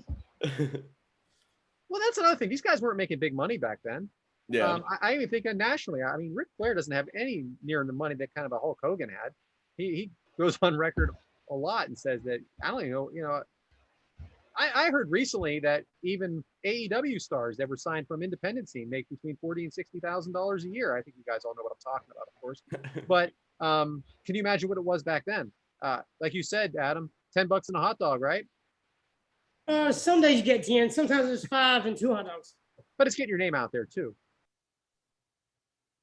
that's another thing. These guys weren't making big money back then. Yeah. I even think nationally. I mean, Ric Flair doesn't have any near the money that kind of a Hulk Hogan had. He goes on record a lot and says that, I don't even know, you know, I heard recently that even AEW stars that were signed from independent scene make between $40,000 and $60,000 a year. I think you guys all know what I'm talking about, of course. But can you imagine what it was back then? Like you said, Adam, $10 and a hot dog, right? Some days you get 10. Sometimes it's 5 and 2 hot dogs. But it's getting your name out there too.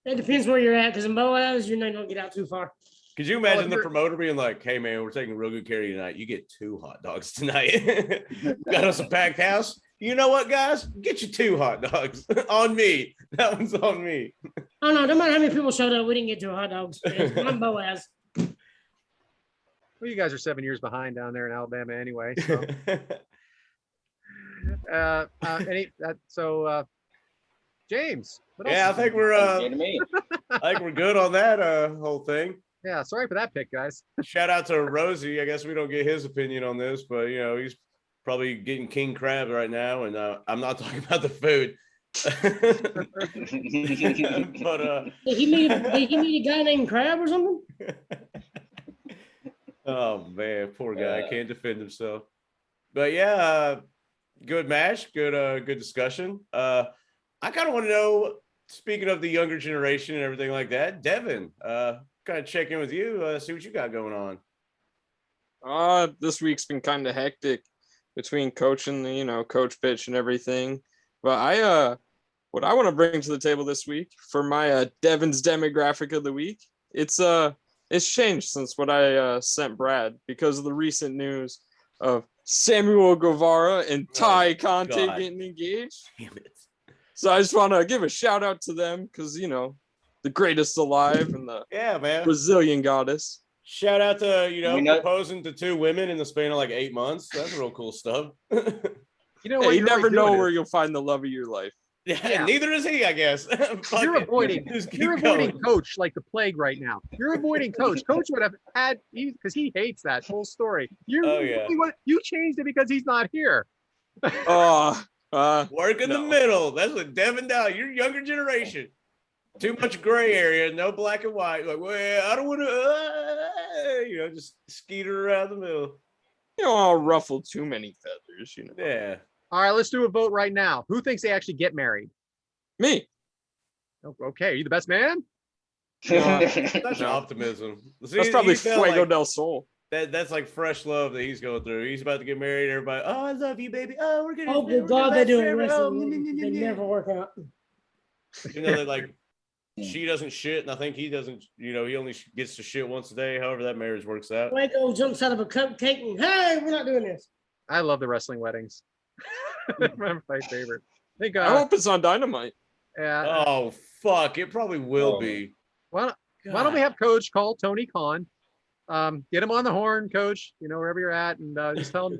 It depends where you're at, because in Boaz, your name don't get out too far. Could you imagine the promoter being like, hey, man, we're taking real good care of you tonight. You get 2 hot dogs tonight. Got us a packed house. You know what, guys? Get you 2 hot dogs. On me. That one's on me. Oh, no, no matter how many people showed up, we didn't get 2 hot dogs. I'm Boaz. Well, you guys are 7 years behind down there in Alabama anyway. So, James. Yeah, I think we're Good to me. I think we're good on that whole thing. Yeah, sorry for that pick, guys. Shout out to Rosie. I guess we don't get his opinion on this, but he's probably getting king crab right now, and I'm not talking about the food. But Did he meet a guy named Crab or something? oh man, poor guy can't defend himself. But yeah, good match, good discussion. I kind of want to know, speaking of the younger generation and everything like that, Devin, kind of check in with you, see what you got going on. This week's been kind of hectic between coaching the, coach pitch and everything. But what I want to bring to the table this week for my Devin's demographic of the week, it's changed since what I sent Brad because of the recent news of Samuel Guevara and Ty Conte getting engaged. Damn it. So I just want to give a shout out to them because, the greatest alive and the man, Brazilian goddess. Shout out to, proposing to 2 women in the span of like 8 months. That's real cool stuff. You never know where you'll find the love of your life. Yeah, neither is he, I guess. You're avoiding Coach like the plague right now. You're avoiding Coach. Coach would have had, because he hates that whole story. You changed it because he's not here. Work in the middle. That's what Devin down. You're younger generation. Too much gray area, no black and white. Like, well, I don't want to, just skeeter around the middle. You don't want to ruffle too many feathers, Yeah. All right, let's do a vote right now. Who thinks they actually get married? Me. Okay, are you the best man? That's optimism. See, that's probably Fuego del Sol. That's like fresh love that he's going through. He's about to get married. Everybody, oh, I love you, baby. Oh, we're gonna. Oh, good God, they do it wrestling. They never work out. They're like, she doesn't shit, and I think he doesn't. He only gets to shit once a day. However, that marriage works out. Fuego jumps out of a cupcake and hey, we're not doing this. I love the wrestling weddings. My favorite. I hope it's on Dynamite. Yeah. Oh fuck! It probably will be. Why don't we have Coach call Tony Khan? Get him on the horn, Coach. Wherever you're at, and just tell him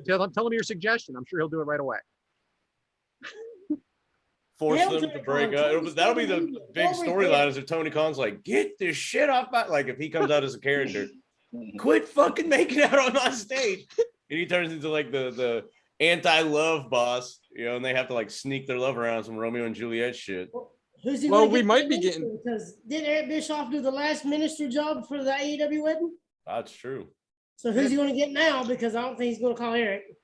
your suggestion. I'm sure he'll do it right away. Force them to break up. That'll be the big storyline. Is if Tony Khan's like, get this shit off my, like if he comes out as a character, quit fucking making out on my stage, and he turns into like the anti-love boss, and they have to like sneak their love around some Romeo and Juliet shit. Well, we might be getting, because did Eric Bischoff do the last minister job for the AEW wedding? That's true. So who's he going to get now? Because I don't think he's going to call Eric.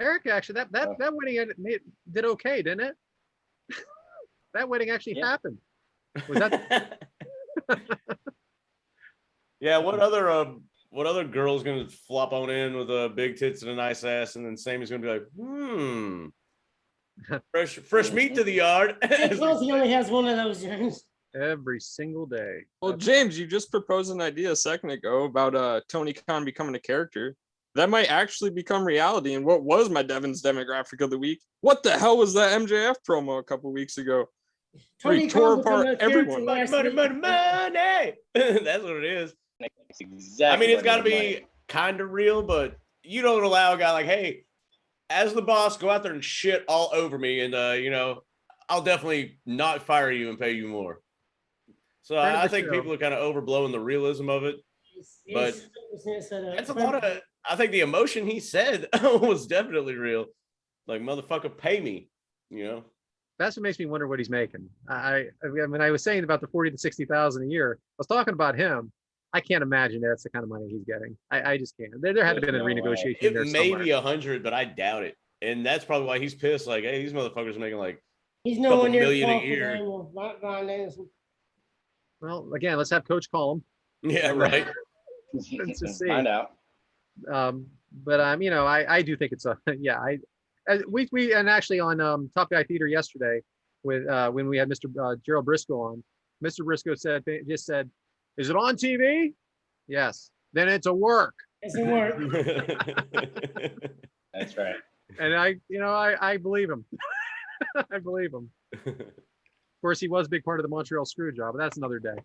Eric, actually, that wedding did okay, didn't it? That wedding actually happened. Was that? Yeah. What other girl's gonna flop on in with a big tits and a nice ass, and then Sammy's gonna be like, fresh meat to the yard. He only has one of those, James. Every single day. Well, James, you just proposed an idea a second ago about Tony Khan becoming a character. That might actually become reality. And what was my Devin's demographic of the week? What the hell was that MJF promo a couple weeks ago? He tore apart everyone. Money. That's what it is. Exactly. I mean, it's got to be kind of real, but you don't allow a guy like, hey, as the boss, go out there and shit all over me, and I'll definitely not fire you and pay you more. So I think people are kind of overblowing the realism of it, but that's a lot of. I think the emotion he said was definitely real. Like, motherfucker, pay me. That's what makes me wonder what he's making. I mean, I was saying about the 40 to 60,000 a year. I was talking about him. I can't imagine that's the kind of money he's getting. I just can't. There had to be a renegotiation. It may be 100, but I doubt it. And that's probably why he's pissed. Like, hey, these motherfuckers are making like he's nowhere near million a year. Well, again, let's have Coach call him. Yeah, right. Let's just see. Find out. But I do think it's we and actually on Top Guy Theater yesterday with when we had Mr. Gerald Briscoe on, Mr. Briscoe said, is it on TV? Yes. Then it's a work. It's a work. That's right. And I believe him. I believe him. Of course, he was a big part of the Montreal Screw job, but that's another day.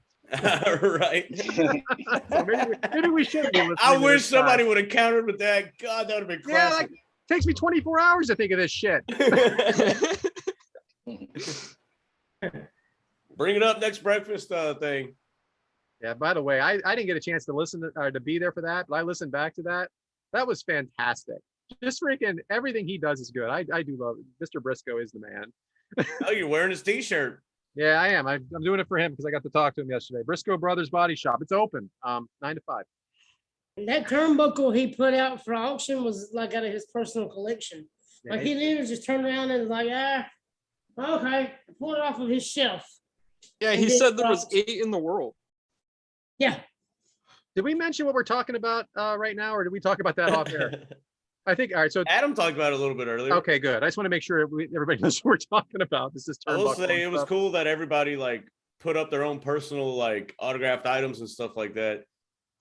Right. So maybe we should. I wish somebody would have countered with that. God, that would have been classic. Takes me 24 hours to think of this shit. Bring it up next breakfast thing. Yeah. By the way, I didn't get a chance to listen to, or to be there for that, but I listened back to that. That was fantastic. Just freaking everything he does is good. I do love it. Mr. Briscoe is the man. Oh, you're wearing his T-shirt. Yeah, I am. I'm doing it for him because I got to talk to him yesterday. Briscoe Brothers Body Shop. It's open 9 to 5. And that turnbuckle he put out for auction was like out of his personal collection. Like he literally just turned around and was like, okay, pull it off of his shelf. Yeah, he said there was 8 in the world. Yeah. Did we mention what we're talking about right now, or did we talk about that off air? I think, all right, so Adam talked about it a little bit earlier. okay, good. I just want to make sure everybody knows what we're talking about. This is I will turnbuckle say and it was stuff. cool that everybody like put up their own personal like autographed items and stuff like that.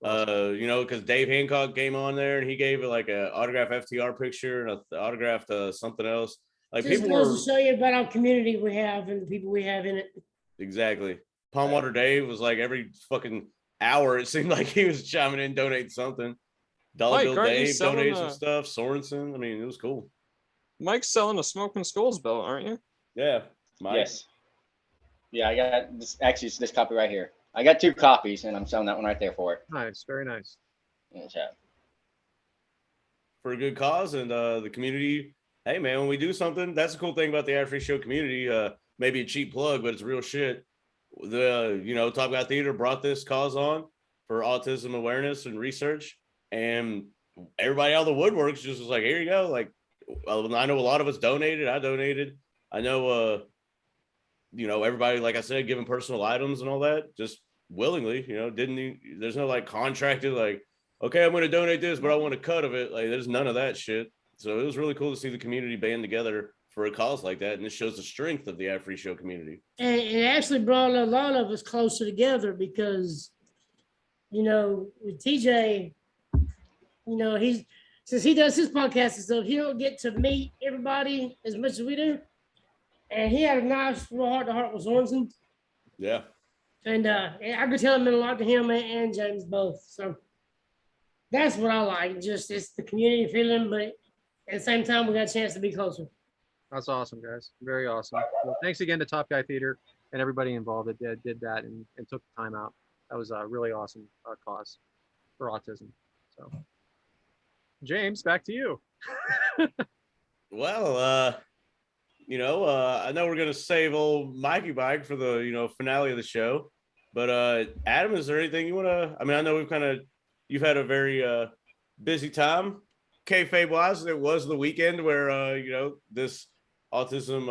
You know, because Dave Hancock came on there and he gave like a autographed FTR picture and a autographed something else. Like Just people goes were to show you about our community we have and the people we have in it. exactly. Palmwater Dave was like every fucking hour it seemed like he was chiming in, donating something. Dollar Mike, Bill aren't you Dave selling donated some a- stuff. Sorensen, I mean, it was cool. Mike's selling a Smoking Skulls belt, aren't you? Yeah, Mike. Yes. Yeah, I got this. Actually, it's this copy right here. I got 2 copies, and I'm selling that one right there for it. Nice, very nice. Yeah. For a good cause and the community. Hey man, when we do something, that's the cool thing about the Ad Free Show community. Maybe a cheap plug, but it's real shit. The Top Guy Theater brought this cause on for autism awareness and research, and everybody out of the woodworks just was like, here you go. Like, I know a lot of us donated. I donated. I know everybody, like I said, giving personal items and all that, just willingly, there's no like contracted, like, okay, I'm going to donate this, but I want a cut of it. Like, there's none of that shit. So it was really cool to see the community band together for a cause like that. And this shows the strength of the Ad Free Show community. And it actually brought a lot of us closer together because, with TJ, since he does his podcast and stuff, he don't get to meet everybody as much as we do. And he had a nice real heart-to-heart with Sorensen. Yeah. And I could tell him a lot to him and James both. So that's what I like. Just it's the community feeling, but at the same time, we got a chance to be closer. That's awesome, guys. Very awesome. Well, thanks again to Top Guy Theater and everybody involved that did that and took the time out. That was a really awesome cause for autism. So, James, back to you. Well, I know we're gonna save old Mikey Bike for the finale of the show, but Adam, is there anything you wanna? I mean, I know you've had a very busy time, kayfabe wise. It was the weekend where this autism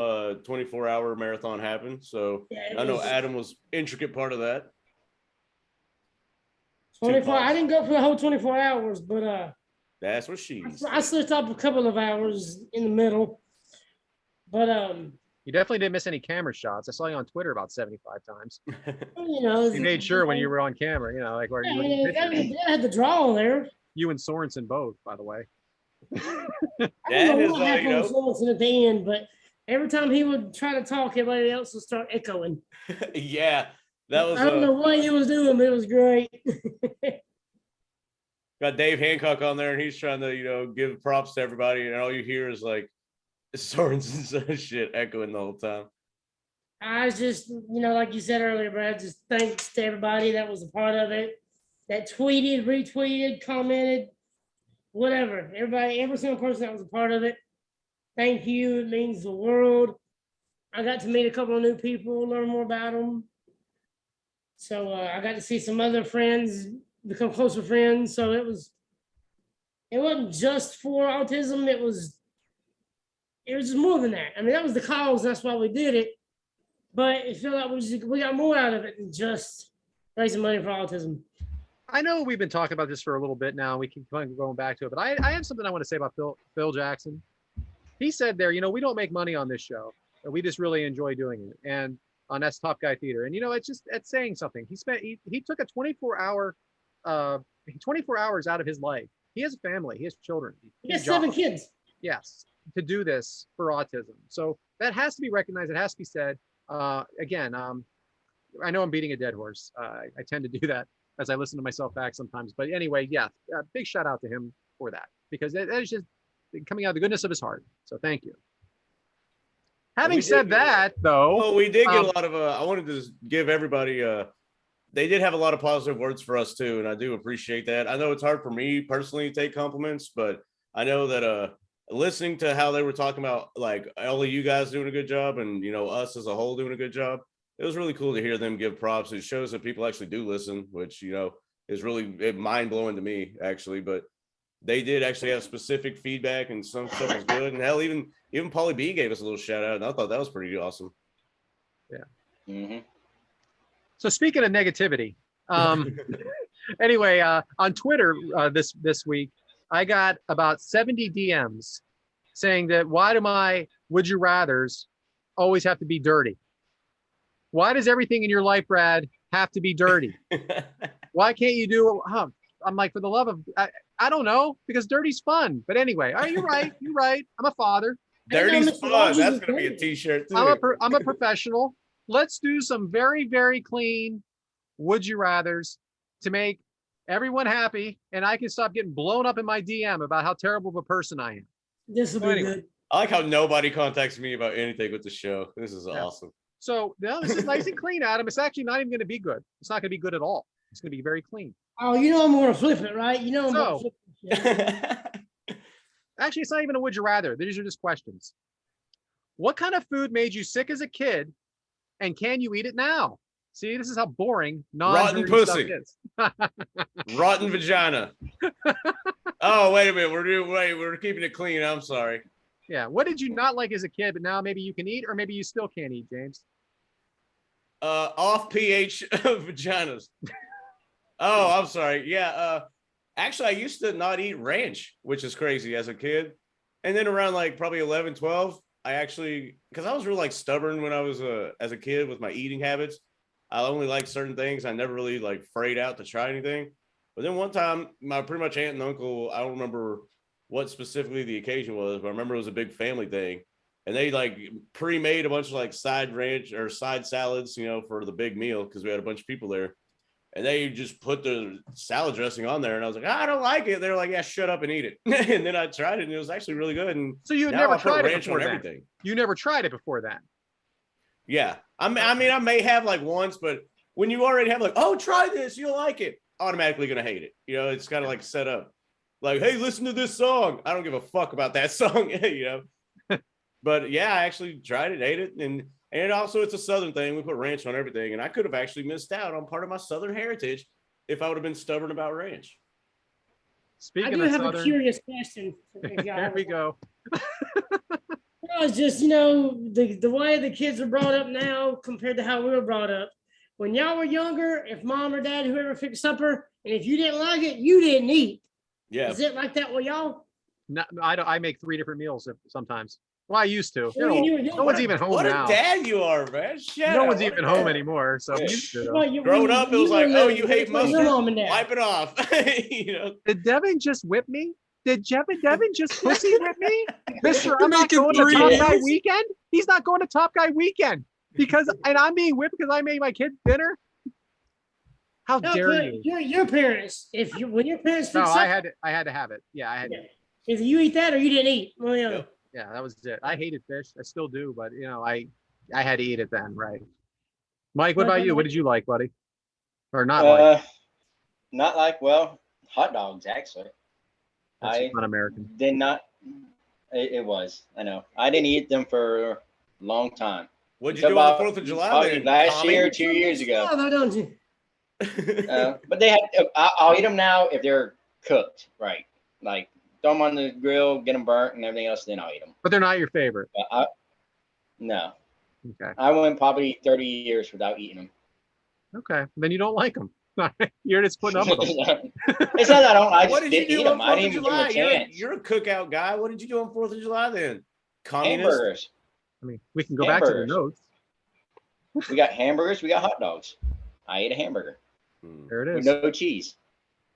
24-hour marathon happened. So Yeah, I know Adam was intricate part of that. 24. I didn't go for the whole 24 hours, but that's what she's. I slipped up a couple of hours in the middle. But you definitely didn't miss any camera shots. I saw you on Twitter about 75 times. You made sure when you were on camera, like where you had the draw there. You and Sorensen both, by the way. I don't know what happened with Sorensen at the end, but every time he would try to talk, everybody else would start echoing. Yeah, that was. I don't know what he was doing, but it was great. Got Dave Hancock on there, and he's trying to give props to everybody, and all you hear is like Sorensen's shit echoing the whole time. I was just, like you said earlier, Brad, just thanks to everybody that was a part of it, that tweeted, retweeted, commented, whatever. Everybody, every single person that was a part of it. Thank you. It means the world. I got to meet a couple of new people, learn more about them. So I got to see some other friends, become closer friends. So it wasn't just for autism. It was just more than that. I mean, that was the cause. That's why we did it. But it felt like we got more out of it than just raising money for autism. I know we've been talking about this for a little bit now. We can keep going back to it, but I have something I want to say about Phil Jackson. He said there, we don't make money on this show. We just really enjoy doing it. And on that's Top Guy Theater. And it's saying something. He took a 24 hours out of his life. He has a family. He has children. He has 7 kids. Yes, to do this for autism. So that has to be recognized. It has to be said. Again, I know I'm beating a dead horse. I tend to do that as I listen to myself back sometimes. But anyway, yeah, big shout out to him for that, because that is just coming out of the goodness of his heart. So thank you. Having said that, though, well, we did get a lot of. I wanted to give everybody. They did have a lot of positive words for us too, and I do appreciate that. I know it's hard for me personally to take compliments, but I know that listening to how they were talking about like all of you guys doing a good job, and us as a whole doing a good job, it was really cool to hear them give props. It shows that people actually do listen, which is really mind blowing to me actually. But they did actually have specific feedback, and some stuff was good. And hell, even Paulie B gave us a little shout out, and I thought that was pretty awesome. Yeah. Mm-hmm. So speaking of negativity, anyway, on Twitter this week, I got about 70 DMs saying that why do my would you rathers always have to be dirty? Why does everything in your life, Brad, have to be dirty? Why can't you do? I'm like, for the love of, I don't know, because dirty's fun. But anyway, you're right. You're right. I'm a father. Dirty's fun. That's gonna be a T-shirt too. I'm a professional. Let's do some very, very clean would you rathers to make everyone happy, and I can stop getting blown up in my DM about how terrible of a person I am. This will be good. I like how nobody contacts me about anything with the show. This is awesome. So this is nice and clean, Adam. It's actually not even going to be good. It's not going to be good at all. It's going to be very clean. Oh, I'm going to flip it, right? I'm going to flip it. Actually, it's not even a would you rather. These are just questions. What kind of food made you sick as a kid, and can you eat it now? See, this is how boring rotten pussy is. Rotten vagina. Oh, wait a minute. We're keeping it clean. I'm sorry. Yeah. What did you not like as a kid, but now maybe you can eat, or maybe you still can't eat, James? Off pH vaginas. Oh, I'm sorry. Yeah. Actually, I used to not eat ranch, which is crazy as a kid. And then around like probably 11, 12, I actually, because I was real like stubborn when I was as a kid with my eating habits. I only liked certain things. I never really like frayed out to try anything. But then one time, my pretty much aunt and uncle, I don't remember what specifically the occasion was, but I remember it was a big family thing. And they like pre-made a bunch of like side ranch or side salads, for the big meal because we had a bunch of people there. And they just put the salad dressing on there. And I was like, I don't like it. They're like, yeah, shut up and eat it. And then I tried it and it was actually really good. And so you had never tried it before then? You never tried it before then? Yeah. I mean, I may have like once, but when you already have like, oh, try this, you'll like it, automatically going to hate it. It's kind of like set up. Like, hey, listen to this song. I don't give a fuck about that song, But yeah, I actually tried it, ate it. And also it's a Southern thing. We put ranch on everything. And I could have actually missed out on part of my Southern heritage if I would have been stubborn about ranch. Speaking I do of have Southern, a curious question. There we go. It's just, the way the kids are brought up now compared to how we were brought up. When y'all were younger, if mom or dad, whoever fixed supper, and if you didn't like it, you didn't eat. Yeah. Is it like that with y'all? No, I don't. I make 3 different meals sometimes. Well, I used to. Well, no one's even home what now. What a dad you are, man. No one's even home anymore. So growing up, it was like, oh, you hate mustard? Wipe it off. Did Devin just whip me? Did Devin just pussy whip me? Mister, I'm not going to 3 Top Guy meals? Weekend. He's not going to Top Guy Weekend and I'm being whipped because I made my kids dinner. How dare you? Your parents. When your parents fix I had to have it. Yeah, I had. Yeah. Either you eat that or you didn't eat. Well, Yeah, that was it. I hated fish. I still do, but I had to eat it then, right? Mike, what about you? What did you like, buddy? Or not like? Not like, well, hot dogs actually. That's un-American. Did not. It was. I know. I didn't eat them for a long time. What'd you do on the 4th of July? Then, last year, 2 years ago. No, don't you? But they had. I'll eat them now if they're cooked right. Like throw them on the grill, get them burnt, and everything else. Then I'll eat them. But they're not your favorite. No. Okay. I went probably 30 years without eating them. Okay, then you don't like them. You're just putting up with them. It's not that I don't. I what just did you didn't do eat on them. I 4th of didn't even give them July? a chance. You're a cookout guy. What did you do on 4th of July then? Communist? Hamburgers. I mean, we can go back to the notes. We got hamburgers. We got hot dogs. I ate a hamburger. There it With is. no cheese.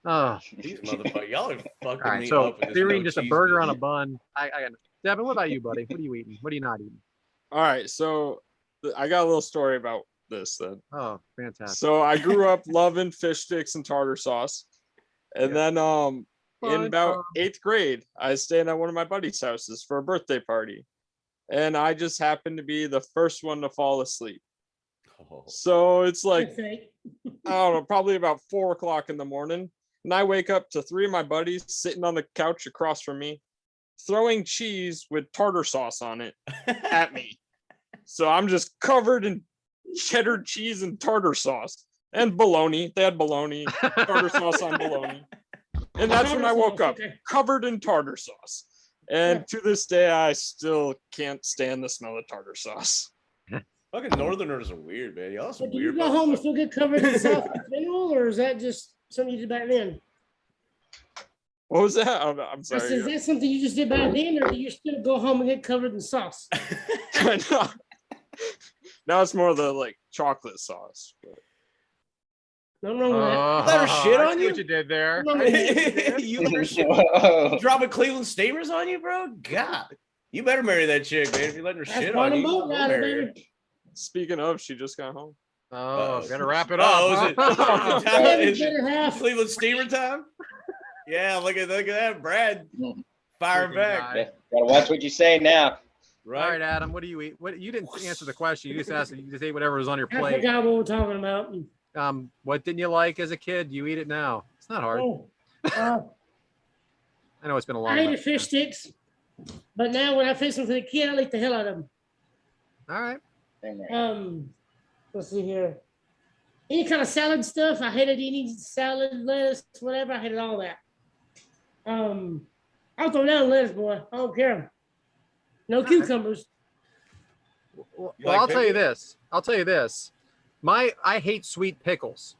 Oh, these motherfuckers, y'all are fucking all right. me So up. With this you're no eating just a cheese burger on a bullshit. bun. I got Devin. What about you, buddy? What are you eating? What are you not eating? All right, so I got a little story about this then. Oh, fantastic. So I grew up loving fish sticks and tartar sauce. And then in about 8th grade, I was staying at one of my buddy's houses for a birthday party. and I just happened to be the first one to fall asleep. Oh. So it's like, Okay. I don't know, probably about 4 o'clock in the morning. And I wake up to 3 of my buddies sitting on the couch across from me, throwing cheese with tartar sauce on it at me. So I'm just covered in cheddar cheese and tartar sauce and bologna. They had bologna, tartar sauce on bologna. And that's when I woke up, covered in tartar sauce. And to this day, I still can't stand the smell of tartar sauce. Fucking Northerners are weird, man. Y'all some But do weird. you go home and still get covered in sauce in general, or is that just something you did back then? What was that? I'm I sorry. said, is that something you just did back then, or do you still go home and get covered in sauce? Now it's more the like chocolate sauce. Nothing wrong with that. Let her shit I on see you? what you did there. No, You let her shit Whoa. dropping Cleveland steamers on you, bro? God, you better marry that chick, man. If you're letting her That's shit part on of you, boat we'll rider, marry her. baby. Speaking of, she just got home. Oh, Uh-oh. gotta wrap it Oh, up. is it- huh? Baby's Is it better half. Cleveland steamer time? Yeah, look at that, Brad. Fire Freaking back, guy. Yeah, gotta watch what you say now. All right, right? Adam, what do you eat? What you didn't answer the question. You just asked. You just ate whatever was on your I plate. forgot what we're talking about. What didn't you like as a kid? You eat it now. It's not hard. Oh, I know it's been a long I time. hated fish sticks, but now when I fish them for the kid, I eat the hell out of them. All right. Let's see here. Any kind of salad stuff, I hated any salad, lettuce, whatever. I hated all that. I'll throw down lettuce, boy. I don't care. No right. cucumbers. Well, You like I'll tell you pickles? this. I hate sweet pickles,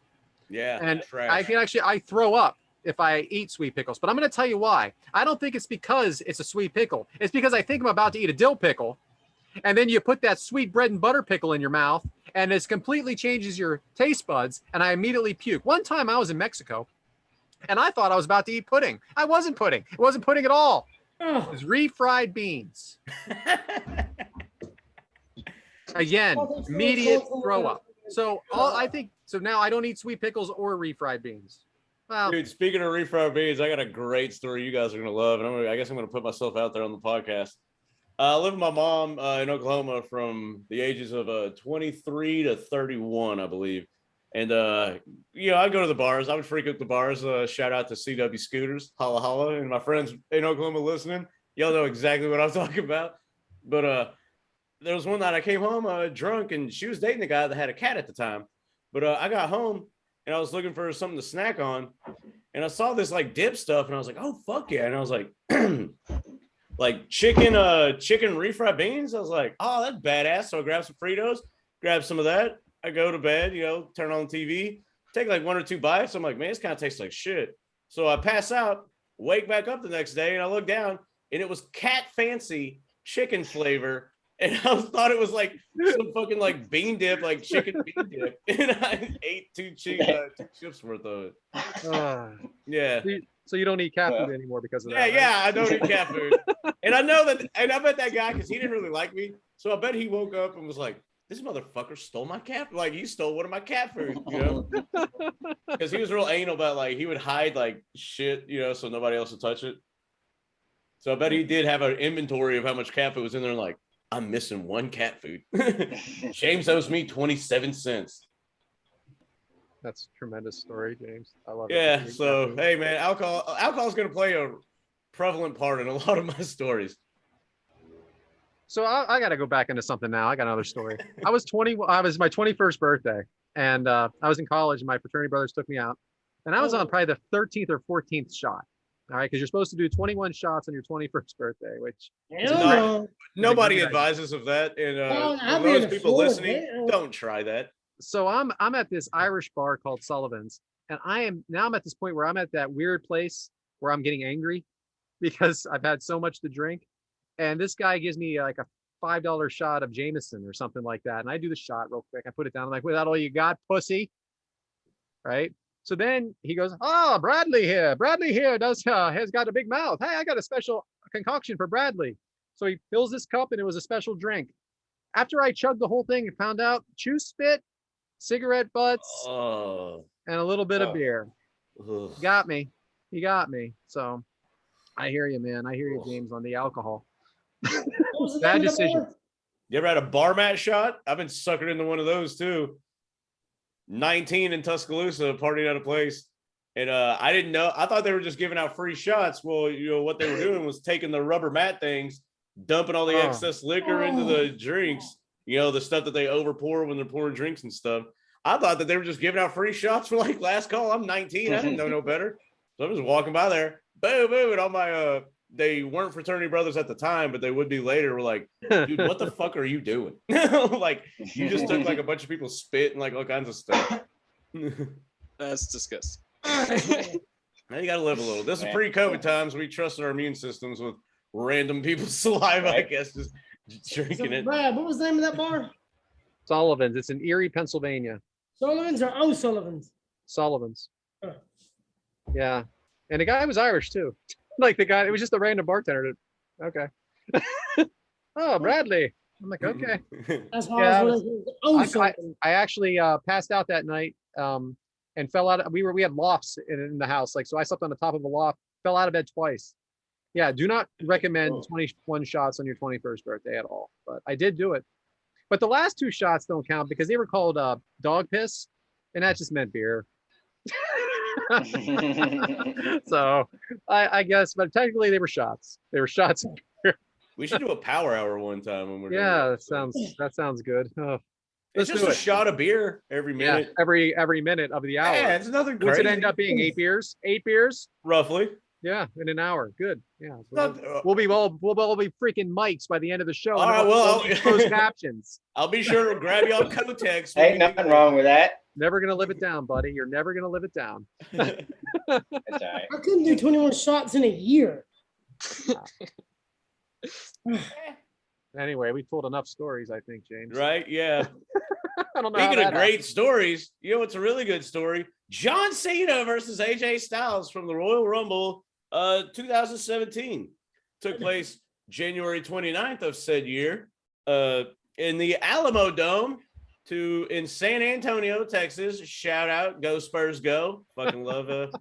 Yeah, and trash. I can actually I throw up if I eat sweet pickles. But I'm going to tell you why. I don't think it's because it's a sweet pickle. It's because I think I'm about to eat a dill pickle, and then you put that sweet bread and butter pickle in your mouth, and it completely changes your taste buds, and I immediately puke. One time I was in Mexico, and I thought I was about to eat pudding. I wasn't pudding. It wasn't pudding at all. It Oh, was refried beans. Again, immediate throw up. So I think so now I don't eat sweet pickles or refried beans. Well, Dude, speaking of refried beans, I got a great story you guys are gonna love, and I guess I'm gonna put myself out there on the podcast. I live with my mom in Oklahoma from the ages of 23 to 31, I believe. And I'd go to the bars. I would frequent the bars. Shout out to CW Scooters, holla holla, and my friends in Oklahoma listening. Y'all know exactly what I'm talking about. But there was one night I came home drunk, and she was dating a guy that had a cat at the time. But I got home and I was looking for something to snack on, and I saw this like dip stuff, and I was like, oh fuck yeah! And I was like, like chicken refried beans. I was like, oh, that's badass. So I grabbed some Fritos, grabbed some of that. I go to bed, turn on the TV, take like 1 or 2 bites. I'm like, man, this kind of tastes like shit. So I pass out, wake back up the next day, and I look down, and it was Cat Fancy chicken flavor. And I thought it was like some fucking like bean dip, like chicken bean dip. And I ate two chips worth of it. Yeah. so you don't eat cat food anymore because of that. Yeah, right? yeah, I don't eat cat food. And I know that, and I bet that guy, because he didn't really like me. So I bet he woke up and was like, this motherfucker stole my cat. Like, he stole one of my cat food, Because he was real anal about, like, he would hide, like, shit, so nobody else would touch it. So I bet he did have an inventory of how much cat food was in there, and like, I'm missing one cat food. James owes me 27 cents. That's a tremendous story, James. I love it. Yeah, so, hey, man, alcohol is going to play a prevalent part in a lot of my stories. So I got to go back into something now. I got another story. I was my 21st birthday, and I was in college, and my fraternity brothers took me out, and I was on probably the 13th or 14th shot. All right, because you're supposed to do 21 shots on your 21st birthday, which Nobody advises of that, and for those people listening, don't try that. So I'm at this Irish bar called Sullivan's, and I'm at this point where I'm at that weird place where I'm getting angry because I've had so much to drink, and this guy gives me like a $5 shot of Jameson or something like that, and I do the shot real quick. I put it down. I'm like, "Without all you got, pussy," right? So then he goes, Bradley here has got a big mouth. Hey, I got a special concoction for Bradley. So he fills this cup, and it was a special drink. After I chugged the whole thing and found out chew spit, cigarette butts, and a little bit of beer. Got me. He got me. So I hear you, man. I hear you, James, on the alcohol. What was the Bad name of the decision. bar? You ever had a bar mat shot? I've been suckered into one of those too. 19 in Tuscaloosa, partying at a place. And I didn't know. I thought they were just giving out free shots. Well, what they were doing was taking the rubber mat things, dumping all the excess liquor into the drinks, the stuff that they over pour when they're pouring drinks and stuff. I thought that they were just giving out free shots for like last call. I'm 19. I didn't know no better. So I was walking by there, boom, boom, and all my they weren't fraternity brothers at the time, but they would be later. We're like, dude, what the fuck are you doing? Like, you just took like a bunch of people's spit and like all kinds of stuff. That's disgusting. Now you gotta live a little. This is pre-COVID times. We trusted our immune systems with random people's saliva, I guess, just drinking it. Brad, what was the name of that bar? Sullivan's. It's in Erie, Pennsylvania. Sullivan's or O'Sullivan's? Sullivan's. Huh. Yeah. And the guy was Irish too. Like the guy, it was just a random bartender. Okay. Oh, Bradley. I'm like, okay. That's why I was O'Sullivan's. I actually passed out that night and fell out. We had lofts in the house. Like, so I slept on the top of a loft, fell out of bed twice. Yeah. Do not recommend 21 shots on your 21st birthday at all. But I did do it. But the last 2 shots don't count because they were called dog piss. And that just meant beer. So I guess, but technically they were shots. They were shots. We should do a power hour one time when we're Yeah, that sounds good. Oh, it's just a shot of beer every minute. Yeah, every minute of the hour. Yeah, it's nothing crazy. What's it end up being? 8 beers? 8 beers? Roughly. Yeah, in an hour. Good. Yeah. So we'll be freaking mics by the end of the show. All right, well, closed captions. I'll be sure to grab you on Kotex. Ain't nothing wrong with that. Never gonna live it down, buddy. You're never gonna live it down. That's all right. I couldn't do 21 shots in a year. Anyway, we told enough stories, I think, James. Right? Yeah. I don't know. Speaking of great stories, you know what's a really good story? John Cena versus AJ Styles from the Royal Rumble 2017. Took place January 29th of said year in the Alamo Dome in San Antonio, Texas. Shout out, go Spurs, go. Fucking love it.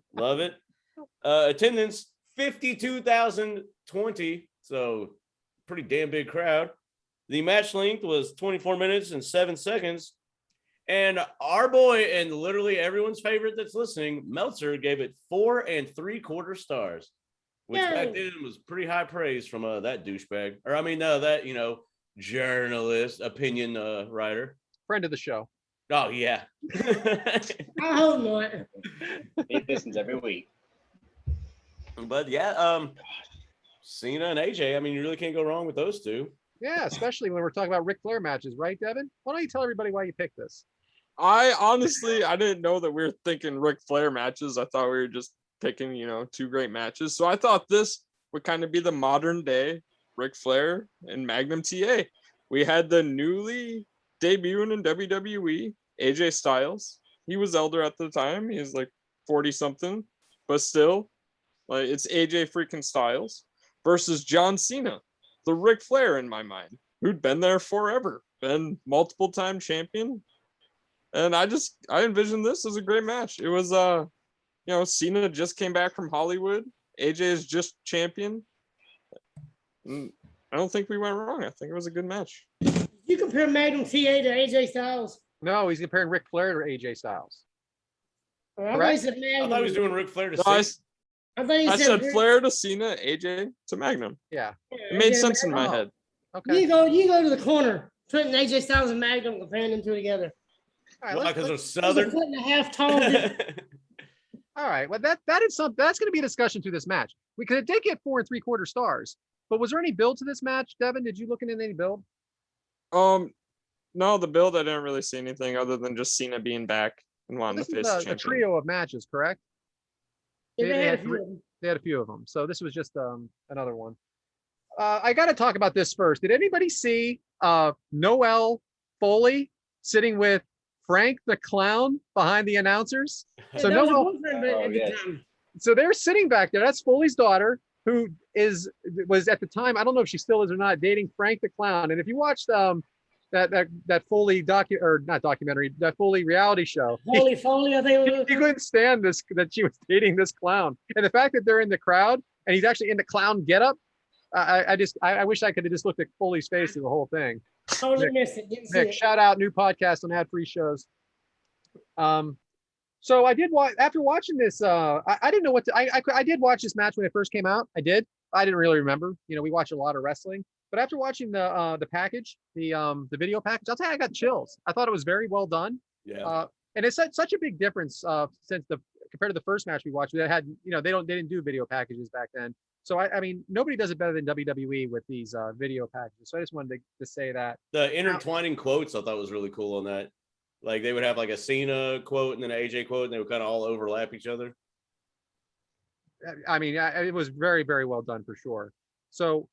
Attendance 52,020, so pretty damn big crowd. The match length was 24 minutes and 7 seconds. And our boy, and literally everyone's favorite that's listening, Meltzer, gave it 4 3/4 stars, which back then was pretty high praise from that douchebag. Or I mean, that journalist, opinion writer. Friend of the show. Oh, yeah. I hope not. He listens every week. But yeah, Cena and AJ, I mean, you really can't go wrong with those two. Yeah, especially when we're talking about Ric Flair matches, right, Devin? Why don't you tell everybody why you picked this? I didn't know that we were thinking Ric Flair matches. I thought we were just picking, 2 great matches. So I thought this would kind of be the modern day Ric Flair and Magnum TA. We had the newly debuting in WWE, AJ Styles. He was elder at the time. He was like 40 something, but still, like, it's AJ freaking Styles versus John Cena, the Ric Flair in my mind, who'd been there forever, been multiple time champion. And I envisioned this as a great match. It was, Cena just came back from Hollywood. AJ is just champion. And I don't think we went wrong. I think it was a good match. You compare Magnum TA to AJ Styles? No, he's comparing Ric Flair to AJ Styles. I thought he said Magnum. I thought he was doing Ric Flair to No, Cena. I said Flair to Cena, AJ to Magnum. Yeah. It made sense in my head. Okay. You go to the corner, putting AJ Styles and Magnum, comparing them two together. All right, Why? Because they're There's a Southern? foot and a half tall. All right. Well, that is something that's going to be a discussion through this match because it did get 4 3/4 stars. But was there any build to this match, Devin? Did you look into any build? No, the build I didn't really see anything other than just Cena being back and wanting This to face is the a champion. trio of matches, correct? Yeah, They had a few of them. So this was just another one. I got to talk about this first. Did anybody see Noel Foley sitting with Frank the Clown behind the announcers? So that was Noel, a boyfriend at the time. so they're sitting back there. That's Foley's daughter, who was at the time, I don't know if she still is or not, dating Frank the Clown. And if you watched that Foley that Foley reality show, Foley, I think it was. he couldn't stand that she was dating this clown. And the fact that they're in the crowd and he's actually in the clown getup, I wish I could have just looked at Foley's face through the whole thing. Totally missed it. Didn't see Nick, it. shout out, new podcast on ad-free shows. So I did watch after watching this. I didn't know what to. I did watch this match when it first came out. I didn't really remember. You know, we watch a lot of wrestling, but after watching the package, the video package, I'll tell you, I got chills. I thought it was very well done. Yeah. And it's such a big difference since compared to the first match we watched. That had, you know, they didn't do video packages back then. So I mean, nobody does it better than WWE with these video packages. So I just wanted to say that. The intertwining quotes I thought was really cool on that. Like they would have like a Cena quote and then an AJ quote, and they would kind of all overlap each other. I mean, it was very, very well done for sure. So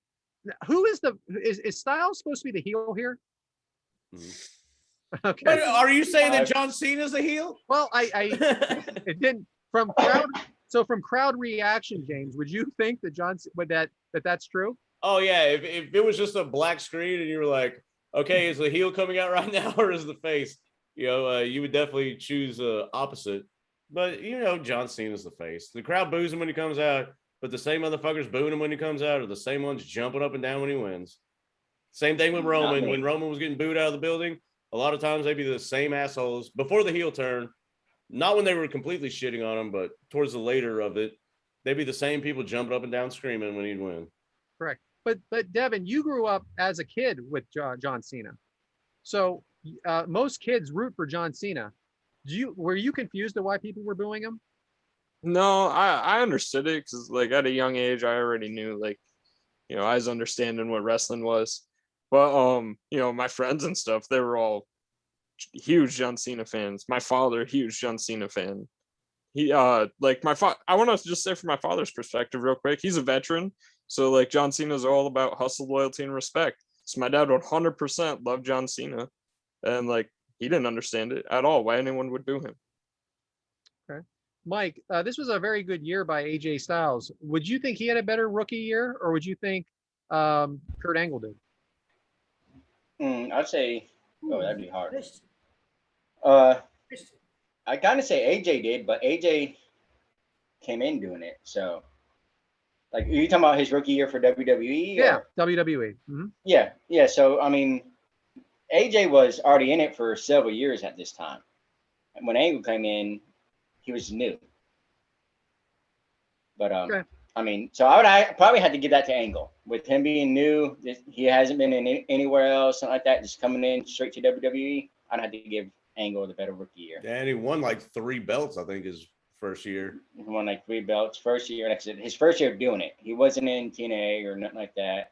who is is Styles supposed to be the heel here? Mm-hmm. Okay. But are you saying that John Cena's a heel? Well, it didn't from crowd reaction, James, would you think that that's true? Oh yeah, if it was just a black screen and you were like, okay, is the heel coming out right now or is the face? You know, you would definitely choose opposite. But you know, John Cena's the face. The crowd boos him when he comes out, but the same motherfuckers booing him when he comes out are the same ones jumping up and down when he wins. Same thing with Roman. When Roman was getting booed out of the building, a lot of times they'd be the same assholes before the heel turn. Not when they were completely shitting on him, but towards the later of it, they'd be the same people jumping up and down screaming when he'd win. Correct. But Devin, you grew up as a kid with John Cena. So most kids root for John Cena. Were you confused at why people were booing him? No, I understood it because like at a young age, I already knew, like, you know, I was understanding what wrestling was. But you know, my friends and stuff, they were all huge John Cena fans. My father, huge John Cena fan. He like I want to just say from my father's perspective real quick, he's a veteran. So like John Cena's all about hustle, loyalty, and respect. So my dad 100% loved John Cena. And like he didn't understand it at all why anyone would boo him. Okay. Mike, this was a very good year by AJ Styles. Would you think he had a better rookie year, or would you think Kurt Angle did? I'd say, that'd be hard. Missed I kind of say AJ did, but AJ came in doing it. So, like, are you talking about his rookie year for WWE? Yeah, WWE. Mm-hmm. Yeah. So, I mean, AJ was already in it for several years at this time. And when Angle came in, he was new. But okay. I mean, so I probably had to give that to Angle. With him being new, he hasn't been in anywhere else, something like that, just coming in straight to WWE. I'd have to give Angle the better rookie year. Yeah, and he won like 3 belts, I think, his first year. He won like 3 belts first year. Like I said, his first year of doing it. He wasn't in TNA or nothing like that.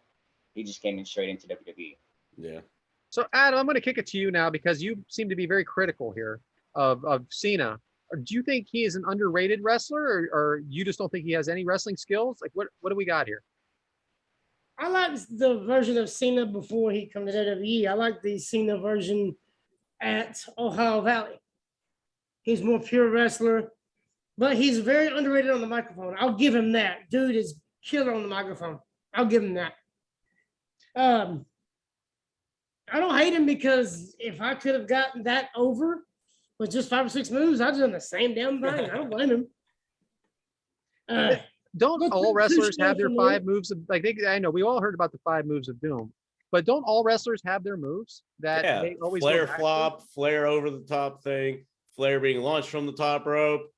He just came in straight into WWE. Yeah. So Adam, I'm going to kick it to you now because you seem to be very critical here of Cena. Do you think he is an underrated wrestler, or you just don't think he has any wrestling skills? Like, what do we got here? I like the version of Cena before he come to WWE. I like the Cena version at Ohio Valley. He's more pure wrestler, but he's very underrated on the microphone. I'll give him that. Dude is killer on the microphone. I'll give him that. I don't hate him because if I could have gotten that over with just 5 or 6 moves, I'd done the same damn thing. I don't blame him. Don't all wrestlers have their 5 moves of, like, I know we all heard about the 5 moves of doom, but don't all wrestlers have their moves that they always Flair flop, Flair over the top thing, Flair being launched from the top rope.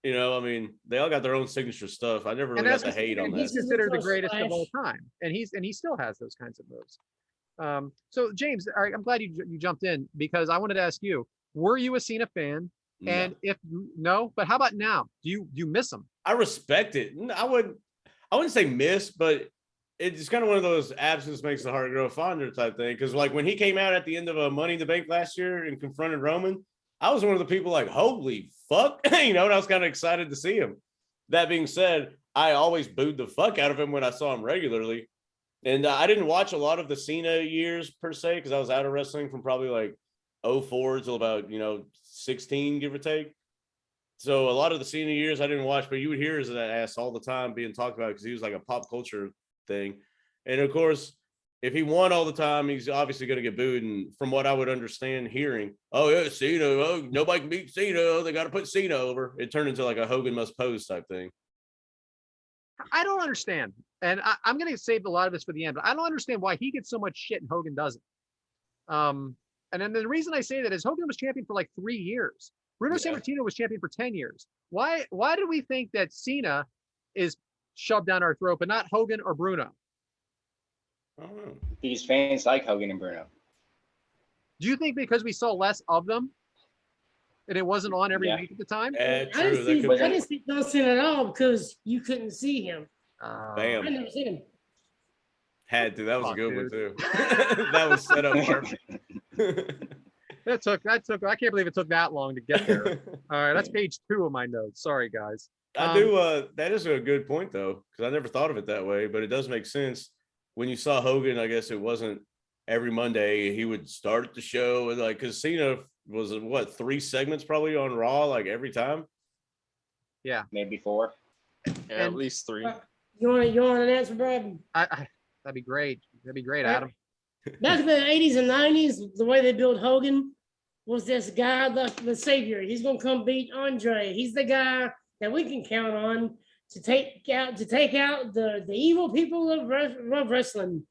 You know, I mean, they all got their own signature stuff. I never really got to hate on that. He's considered the greatest of all time, and he still has those kinds of moves. So James, I'm glad you jumped in because I wanted to ask you: were you a Cena fan? No. And if no, but how about now? Do you miss him? I respect it. I wouldn't say miss, but it's kind of one of those absence makes the heart grow fonder type thing. Because like when he came out at the end of a Money in the Bank last year and confronted Roman, I was one of the people like, holy fuck, you know, and I was kind of excited to see him. That being said, I always booed the fuck out of him when I saw him regularly. And I didn't watch a lot of the Cena years per se, because I was out of wrestling from probably like 04 till about, 16, give or take. So a lot of the Cena years I didn't watch, but you would hear his ass all the time being talked about because he was like a pop culture thing. And of course, if he won all the time, he's obviously going to get booed. And from what I would understand hearing, oh yeah, Cena, oh, nobody can beat Cena. Oh, they got to put Cena over. It turned into like a Hogan must pose type thing. I don't understand. And I'm going to save a lot of this for the end, but I don't understand why he gets so much shit and Hogan doesn't. And then the reason I say that is Hogan was champion for like 3 years. Bruno Sammartino was champion for 10 years. Why do we think that Cena is shoved down our throat, but not Hogan or Bruno? I don't know. These fans like Hogan and Bruno. Do you think because we saw less of them and it wasn't on every week at the time? Yeah, I true. didn't see John Cena at all because you couldn't see him. Bam. I never seen him. Had to. That was a Fuck, good one dude. too. That was set up perfect. That took. I can't believe it took that long to get there. All right, that's page 2 of my notes. Sorry, guys. I do. That is a good point though, because I never thought of it that way, but it does make sense. When you saw Hogan, I guess it wasn't every Monday he would start the show and like, because Cena was what 3 segments probably on Raw like every time. Yeah, Maybe 4. Yeah, at least 3. You want an answer, Brad? That'd be great. That'd be great, Adam. Back in the 80s and 90s, the way they built Hogan was this guy, the savior. He's gonna come beat Andre. He's the guy that we can count on to take out the evil people of wrestling.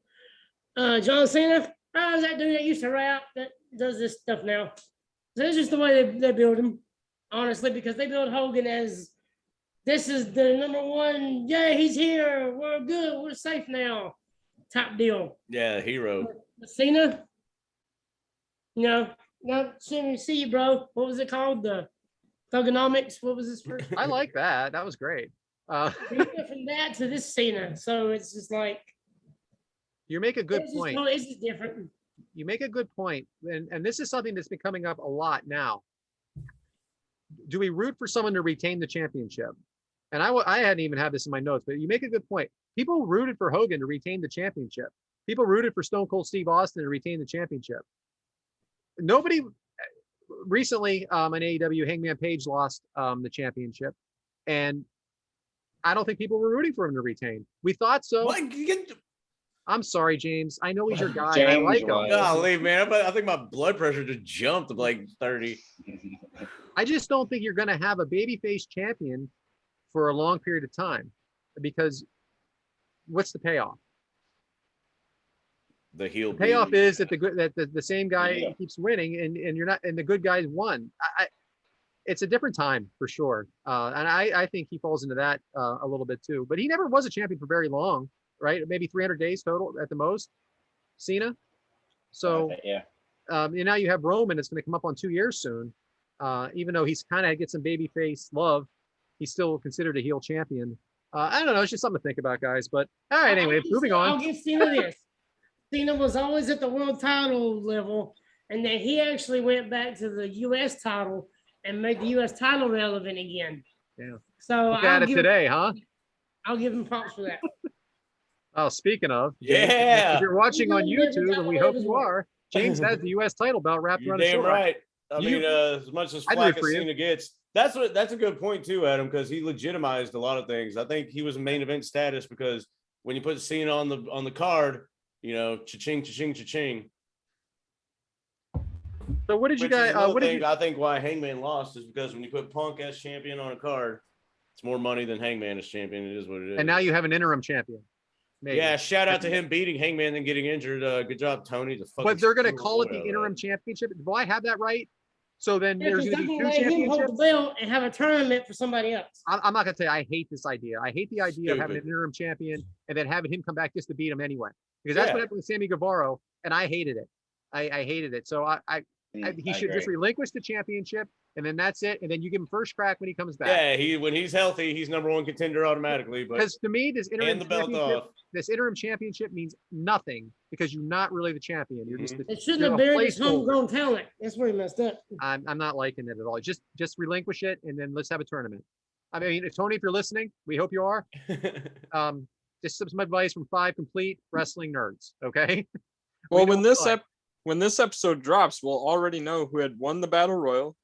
John Cena, that dude that used to rap that does this stuff now. So it's just the way they build him, honestly, because they build Hogan as this is the number one. Yeah, he's here. We're good. We're safe now. Top deal. Yeah, hero. Cena, no, see you, bro. What was it called? The Thugonomics. What was this first? I like that. That was great. We went from that to this Cena, so it's just like You make a good point. It's just different. You make a good point, and this is something that's been coming up a lot now. Do we root for someone to retain the championship? And I hadn't even had this in my notes, but you make a good point. People rooted for Hogan to retain the championship. People rooted for Stone Cold Steve Austin to retain the championship. Nobody recently on AEW, Hangman Page lost the championship, and I don't think people were rooting for him to retain. We thought so. What? I'm sorry, James. I know he's your guy. James I like him. Golly, man. I think my blood pressure just jumped to like 30. I just don't think you're going to have a babyface champion for a long period of time, because what's the payoff? The heel Payoff is that the same guy keeps winning, and you're not, and the good guys won. It's a different time for sure, and I think he falls into that a little bit too. But he never was a champion for very long, right? Maybe 300 days total at the most. Cena. So now you have Roman. It's going to come up on 2 years soon. Even though he's kind of get some babyface love, he's still considered a heel champion. I don't know. It's just something to think about, guys. But all right, anyway, moving on. I'll give Cena this. Cena was always at the world title level, and then he actually went back to the U.S. title and made the U.S. title relevant again. Yeah. So Look at it today, huh? I'll give him props for that. Oh, speaking of, Yeah. if you're watching on YouTube, and we hope you are, James has the U.S. title belt wrapped You're around his damn sword. right. I mean, as much as I'd flack root for as you. Cena gets, that's a good point too, Adam, because he legitimized a lot of things. I think he was main event status because when you put Cena on the card, you know, cha-ching, cha-ching, cha-ching. So what did you guys? I think why Hangman lost is because when you put Punk as champion on a card, it's more money than Hangman as champion. It is what it is. And now you have an interim champion. Maybe. Yeah, shout out to him beating Hangman and getting injured. Good job, Tony. But they're going to call it the interim championship. Do I have that right? So then there's going to be 2 championships. Hold the belt and have a tournament for somebody else. I'm not going to tell you. I hate this idea. I hate the idea of having an Stupid. interim champion and then having him come back just to beat him anyway. Because that's what happened with Sammy Guevara, and I hated it. I hated it. So he should just relinquish the championship, and then that's it. And then you give him first crack when he comes back. Yeah, when he's healthy, he's number 1 contender automatically. But because to me, this interim championship means nothing because you're not really the champion. You're just. It shouldn't have buried his homegrown talent. That's where he messed up. I'm not liking it at all. Just relinquish it, and then let's have a tournament. I mean, Tony, if you're listening, we hope you are. Just some advice from 5 complete wrestling nerds. Okay. Well, when this episode drops, we'll already know who had won the Battle Royal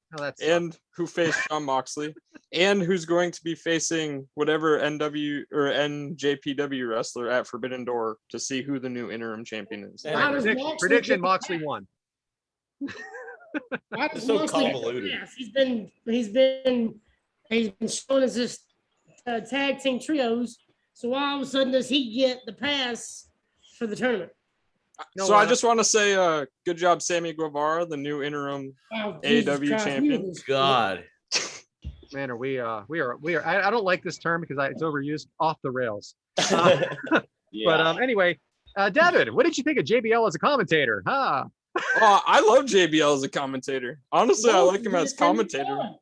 and who faced Jon Moxley and who's going to be facing whatever NW or NJPW wrestler at Forbidden Door to see who the new interim champion is. Prediction Moxley won. It's so convoluted. Yes, he's been shown as this tag team trios So why all of a sudden does he get the pass for the tournament? So I just want to say, good job, Sammy Guevara, the new interim Wow, AEW Jesus Christ, champion. you just- God. Man, are we are. I don't like this term because it's overused. Off the rails. Yeah. But anyway, Devin, what did you think of JBL as a commentator? Huh? Oh, I love JBL as a commentator. Honestly, I Well, like him you as just said you commentator. don't.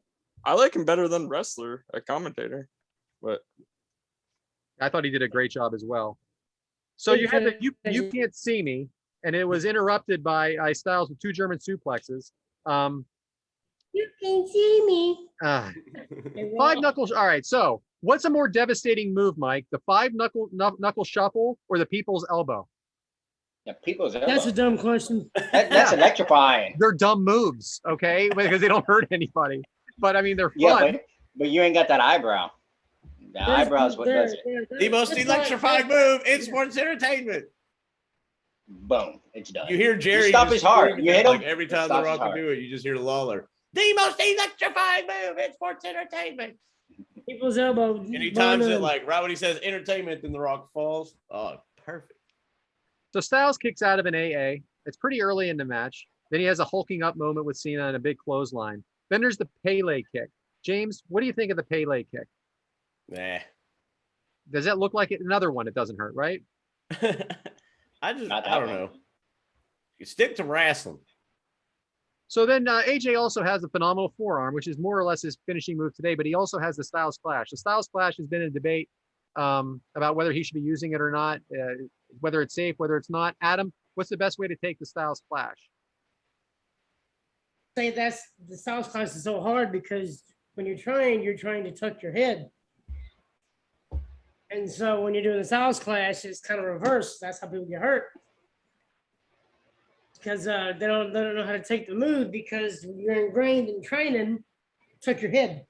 I like him better than wrestler, a commentator. But I thought he did a great job as well. So you had the you can't see me, and it was interrupted by Styles with 2 German suplexes. You can see me. 5 knuckles. All right. So what's a more devastating move, Mike? The 5 knuckle shuffle or the people's elbow? Yeah, people's That's a elbow. dumb question. That's electrifying. They're dumb moves, okay, because they don't hurt anybody. But I mean, they're Yeah, fun. but you ain't got that eyebrow. The eyebrow's what does it. The most electrifying move in sports entertainment. Boom, it's done. You hear Jerry stop just his heart. screaming You it, hit like him, every it time The stops his Rock can heart. do it, you just hear Lawler. The most electrifying move in sports entertainment. People's elbow. And he times it like right when he says entertainment, then The Rock falls. Oh, perfect. So Styles kicks out of an AA. It's pretty early in the match. Then he has a hulking up moment with Cena and a big clothesline. Then there's the Pele kick. James, what do you think of the Pele kick? Nah. Does that look like it? Another one? It doesn't hurt, right? I Not that don't one. know. You stick to wrestling. So then AJ also has a phenomenal forearm, which is more or less his finishing move today, but he also has the Styles Clash. The Styles Clash has been in debate about whether he should be using it or not, whether it's safe, whether it's not. Adam, what's the best way to take the Styles Clash? Say that's the Styles Clash is so hard because when you're trying to tuck your head. And so when you're doing the Styles Clash, it's kind of reversed. That's how people get hurt. Because they don't know how to take the move because you're ingrained in training, tuck your head.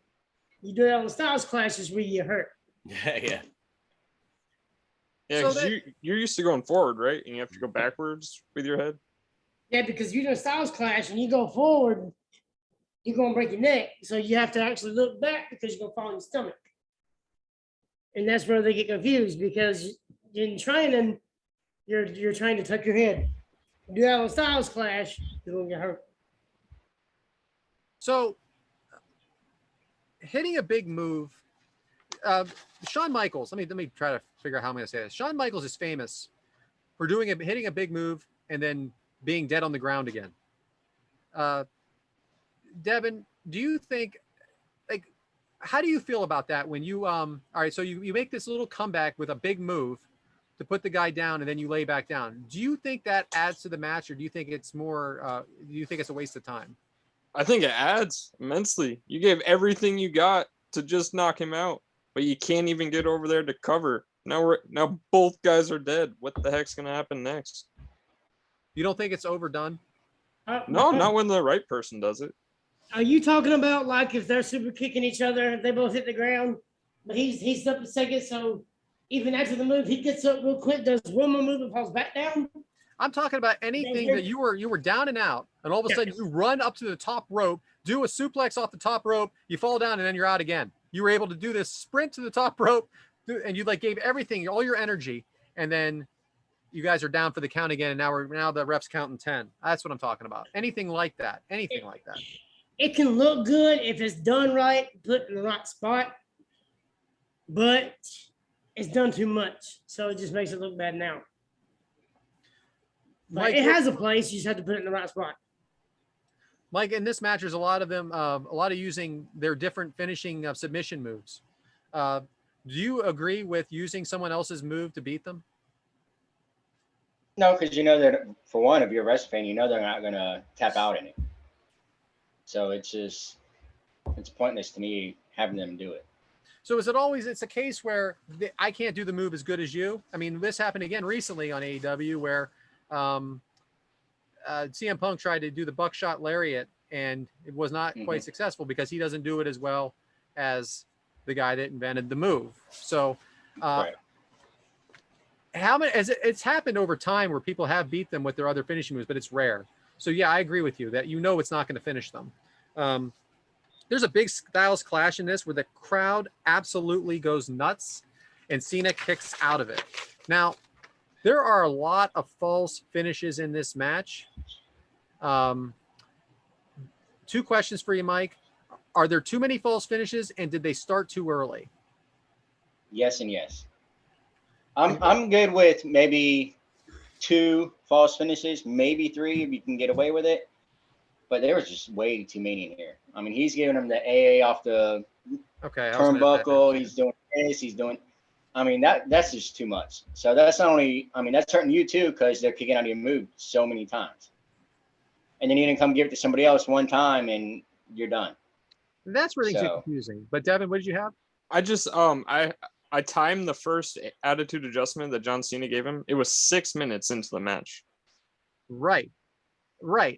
You do it on the Styles Clashes where you get hurt. Yeah. yeah, So because you're used to going forward, right? And you have to go backwards with your head. Yeah, because you do a Styles Clash and you go forward, you're gonna break your neck. So you have to actually look back because you're gonna fall on your stomach. And that's where they get confused because in training, you're trying to tuck your head. You do that on Styles Clash, you're gonna get hurt. So hitting a big move, Shawn Michaels, let me try to figure out how I'm going to say this. Shawn Michaels is famous for hitting a big move and then being dead on the ground again. Devin, do you think, like, how do you feel about that when you, all right, so you make this little comeback with a big move to put the guy down and then you lay back down. Do you think that adds to the match or do you think it's more, do you think it's a waste of time? I think it adds immensely. You gave everything you got to just knock him out, but you can't even get over there to cover. Now both guys are dead. What the heck's gonna happen next? You don't think it's overdone? No, not when the right person does it. Are you talking about like if they're super kicking each other, they both hit the ground, but he's up a second, so even after the move, he gets up real quick, does one more move and falls back down? I'm talking about anything that you were down and out, and all of a sudden you run up to the top rope, do a suplex off the top rope, you fall down, and then you're out again. You were able to do this sprint to the top rope, and you like gave everything, all your energy, and then you guys are down for the count again, and now the ref's counting 10. That's what I'm talking about. Anything like that. Anything like that. It can look good if it's done right, put in the right spot, but it's done too much, so it just makes it look bad now. But Mike, it has a place. You just have to put it in the right spot. Mike, in this match, there's a lot of them, a lot of using their different finishing submission moves. Do you agree with using someone else's move to beat them? No, because you know that for one, if you're a wrestling fan, you know they're not gonna tap out in it. So it's pointless to me having them do it. So is it always, it's a case where I can't do the move as good as you? I mean, this happened again recently on AEW where CM Punk tried to do the buckshot lariat and it was not quite successful because he doesn't do it as well as the guy that invented the move. So Right. how many, it's happened over time where people have beat them with their other finishing moves, but it's rare. So yeah, I agree with you that it's not going to finish them. There's a big Styles Clash in this where the crowd absolutely goes nuts. and Cena kicks out of it. Now, there are a lot of false finishes in this match. Two questions for you, Mike. Are there too many false finishes, and did they start too early? Yes and yes. I'm good with maybe 2 false finishes, maybe 3 if you can get away with it. But there was just way too many in here. I mean, he's giving him the AA off the turnbuckle. He's doing this. He's doing. I mean, that's just too much. So that's not only. I mean, that's hurting you too because they're kicking out of your move so many times. And then you didn't come give it to somebody else one time and you're done. That's really confusing. But Devin, what did you have? I just I timed the first attitude adjustment that John Cena gave him. It was 6 minutes into the match. Right.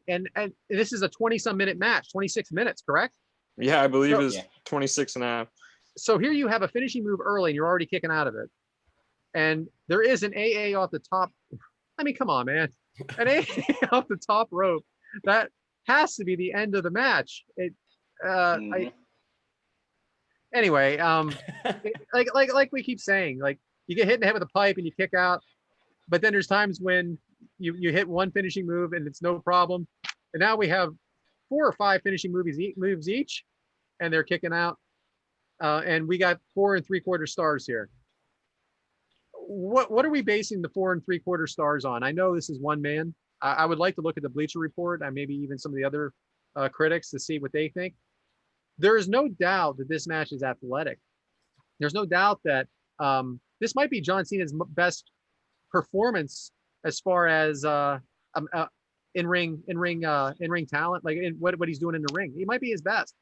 And this is a 20-some minute match, 26 minutes, correct? Yeah, I believe it's 26 and a half. So here you have a finishing move early and you're already kicking out of it. And there is an AA off the top. I mean, come on, man. An AA off the top rope. That has to be the end of the match. Anyway, like we keep saying, like you get hit in the head with a pipe and you kick out, but then there's times when you hit one finishing move and it's no problem, and now we have 4 or 5 finishing moves each, and they're kicking out, and we got 4 3/4 stars here. What are we basing the 4 3/4 stars on? I know this is one man. I would like to look at the Bleacher Report and maybe even some of the other critics to see what they think. There is no doubt that this match is athletic. There's no doubt that this might be John Cena's best performance as far as in-ring talent, like in what he's doing in the ring. He might be his best.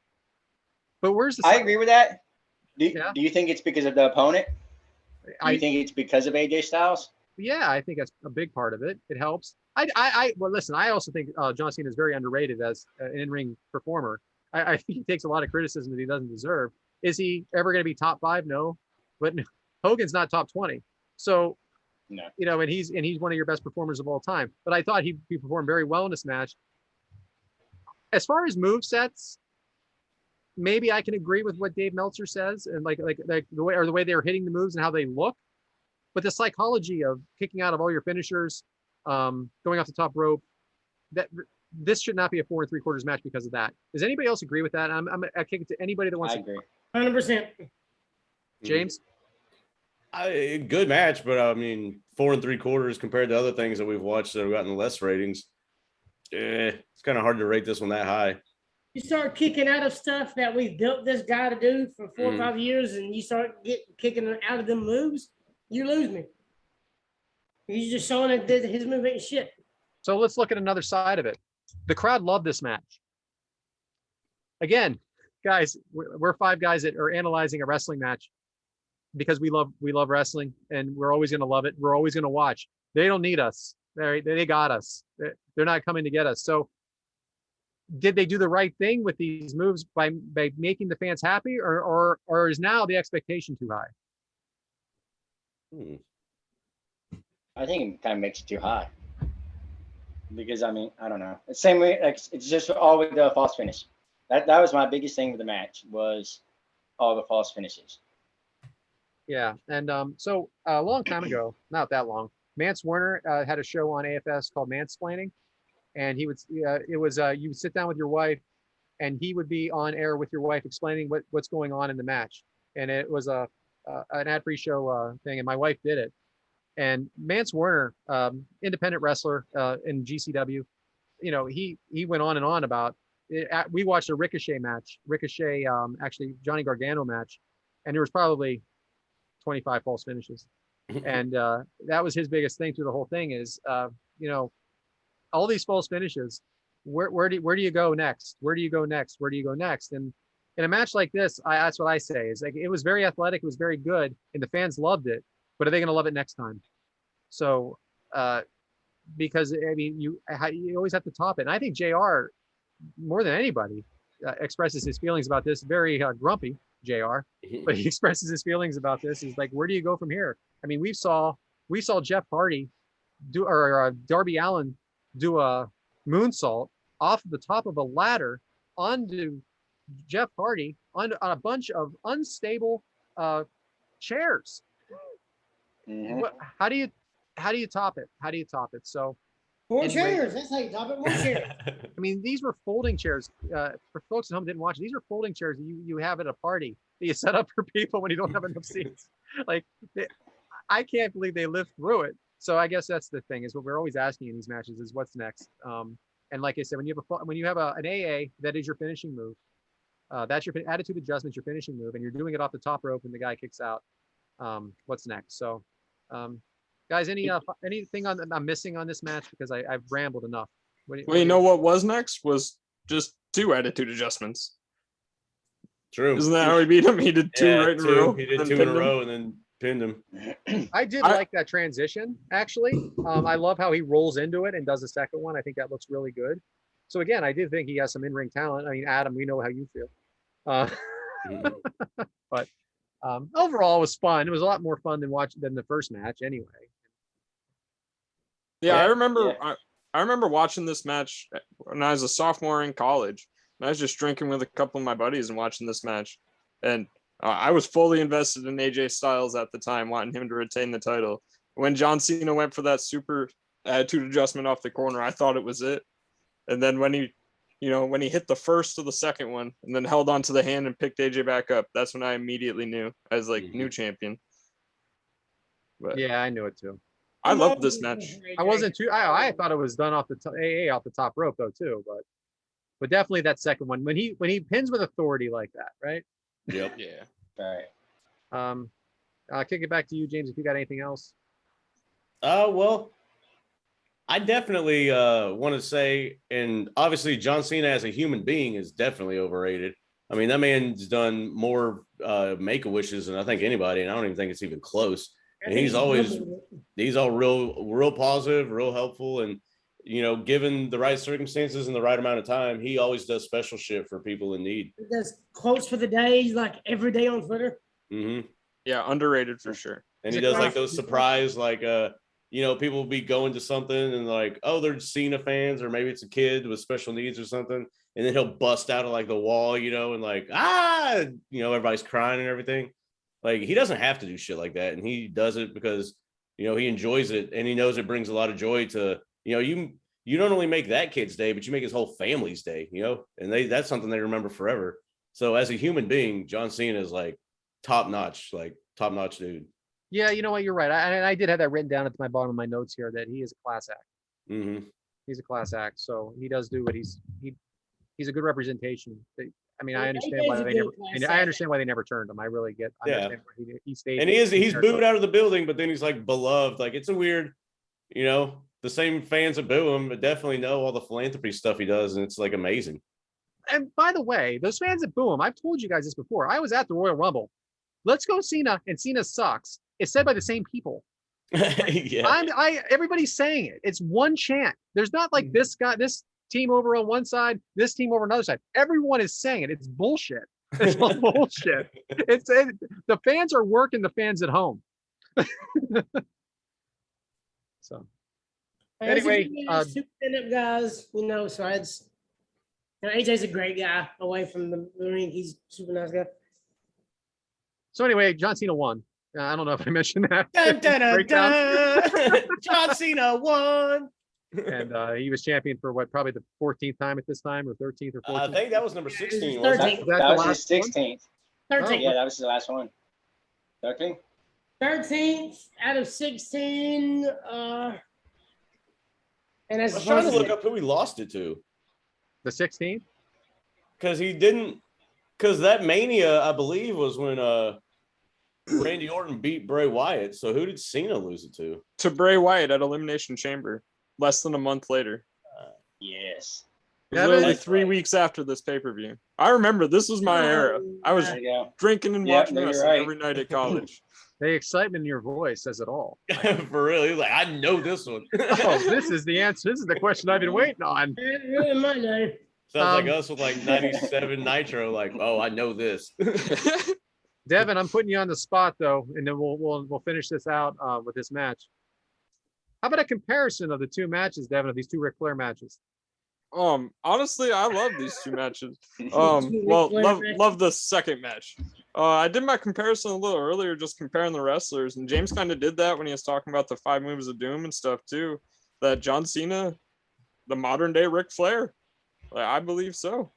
But where's the? I agree with that. Do you think it's because of the opponent? Do you think it's because of AJ Styles? Yeah, I think that's a big part of it. It helps. Well, listen, I also think John Cena is very underrated as an in-ring performer. I think he takes a lot of criticism that he doesn't deserve. Is he ever going to be top 5? No, but Hogan's not top 20. So, no. You know, and he's one of your best performers of all time. But I thought he performed very well in this match. As far as move sets, maybe I can agree with what Dave Meltzer says, and like the way they were hitting the moves and how they look. But the psychology of kicking out of all your finishers, going off the top rope, this should not be a 4 3/4 match because of that. Does anybody else agree with that? I kick it to anybody that wants. I agree. 100%. James, good match, but I mean 4 3/4 compared to other things that we've watched that have gotten less ratings. It's kind of hard to rate this one that high. You start kicking out of stuff that we've built this guy to do for 4 or 5 years, and you start kicking out of them moves, you lose me. He's just showing that his move ain't shit. So let's look at another side of it. The crowd loved this match. Again, guys, we're 5 guys that are analyzing a wrestling match because we love wrestling, and we're always going to love it. We're always going to watch. They don't need us. They got us. They're not coming to get us. So did they do the right thing with these moves by making the fans happy, or is now the expectation too high? I think it kind of makes it too high. Because I mean, I don't know. It's the same way, like it's just all with the false finish. That was my biggest thing with the match was all the false finishes. Yeah, and so a long time ago, not that long, Mance Warner had a show on AFS called Mansplaining, and he would you would sit down with your wife, and he would be on air with your wife explaining what's going on in the match, and it was an ad-free show thing, and my wife did it. And Mance Warner, independent wrestler in GCW, you know, he went on and on about it. We watched a Ricochet match, actually Johnny Gargano match, and there was probably 25 false finishes. And that was his biggest thing through the whole thing is, you know, all these false finishes, where do you go next? Where do you go next? Where do you go next? And in a match like this, that's what I say is like, it was very athletic. It was very good. And the fans loved it. But are they going to love it next time? So, because I mean, you always have to top it. And I think JR, more than anybody, expresses his feelings about this. Very grumpy, JR, but he expresses his feelings about this. He's like, where do you go from here? I mean, we saw Jeff Hardy Darby Allin do a moonsault off the top of a ladder onto Jeff Hardy on a bunch of unstable chairs. Mhm. How do you top it? How do you top it? So More Anyway. chairs. That's how you top it. More chairs. I mean, these were folding chairs. For folks at home who didn't watch, these are folding chairs that you have at a party that you set up for people when you don't have enough seats. Like, I can't believe they lived through it. So I guess that's the thing, is what we're always asking in these matches is what's next. And like I said, when you have an AA, that is your finishing move. That's your attitude adjustment, your finishing move, and you're doing it off the top rope and the guy kicks out. What's next? So, guys, anything I'm missing on this match, because I've rambled enough. Well, you know what was next was just 2 attitude adjustments. True. Isn't that how he beat him? He did 2 right in a row. He did and 2 in pinned a him. row and then pinned him. I did like that transition, actually. I love how he rolls into it and does a second one. I think that looks really good. So again, I do think he has some in-ring talent. I mean, Adam, we know how you feel. But overall, it was fun. It was a lot more fun than the first match, anyway. Yeah, Yeah. I remember watching this match when I was a sophomore in college. And I was just drinking with a couple of my buddies and watching this match. And I was fully invested in AJ Styles at the time, wanting him to retain the title. When John Cena went for that super attitude adjustment off the corner, I thought it was it. And then when he hit the first or the second one and then held onto the hand and picked AJ back up, that's when I immediately knew I was like new champion. But Yeah, I knew it too. I loved this match. I wasn't too. I thought it was done off the AA off the top rope though too, but definitely that second one when he pins with authority like that, right? Yep. Yeah. All right. I'll kick it back to you, James, if you got anything else. Well, I definitely want to say, and obviously John Cena as a human being is definitely overrated. I mean, that man's done more Make-A-Wishes than I think anybody, and I don't even think it's even close. And he's all real positive, real helpful, and given the right circumstances and the right amount of time, he always does special shit for people in need. He does quotes for the day, like every day on Twitter. Mm-hmm. Yeah, underrated for sure. And he does like those surprise, like people will be going to something and like, oh, they're Cena fans, or maybe it's a kid with special needs or something, and then he'll bust out of like the wall, and like everybody's crying and everything. Like, he doesn't have to do shit like that, and he does it because he enjoys it, and he knows it brings a lot of joy to you don't only make that kid's day, but you make his whole family's day, and that's something they remember forever. So as a human being, John Cena is like top notch dude. Yeah, you know what? You're right. I did have that written down at my bottom of my notes here that he is a class act. Mm-hmm. He's a class act, so he does do what he's a good representation. I mean, I understand why they never turned him. I really get. Yeah. He stayed. And he's booed out of the building, but then he's like beloved. Like, it's a weird, the same fans that boo him, but definitely know all the philanthropy stuff he does, and it's like amazing. And by the way, those fans that boo him, I've told you guys this before. I was at the Royal Rumble. Let's go Cena, and Cena sucks. It's said by the same people. Yeah. Everybody's saying it. It's one chant. There's not like this team over on one side, this team over on another side. Everyone is saying it. It's bullshit. It's all bullshit. The fans are working the fans at home. So anyway, super stand-up guys, so AJ's a great guy away from the ring. He's a super nice guy. So anyway, John Cena won. I don't know if I mentioned that. Dun, dun, dun, dun. John Cena won. And he was champion for probably the 14th time at this time, or 13th or 14th. I think that was number 16. That was his 16th. 13th. Yeah, that was the last one. 13th? 13th out of 16. And I was trying to look up who he lost it to. The 16th? Because that Mania, I believe, was when Randy Orton beat Bray Wyatt. So who did Cena lose it to? To Bray Wyatt at Elimination Chamber, less than a month later. Yes. It was literally 3 weeks after this pay-per-view. I remember this was my era. I was drinking and watching wrestling every night at college. The excitement in your voice says it all. For real. He's like, I know this one. Oh, this is the answer. This is the question I've been waiting on. Really might know. Sounds like us with like 97 Nitro. Like, oh, I know this. Devin, I'm putting you on the spot though, and then we'll finish this out with this match. How about a comparison of the two matches, Devin, of these two Ric Flair matches? Honestly, I love these two matches. Love the second match. I did my comparison a little earlier, just comparing the wrestlers, and James kind of did that when he was talking about the 5 moves of doom and stuff too. That John Cena, the modern day Ric Flair, I believe so.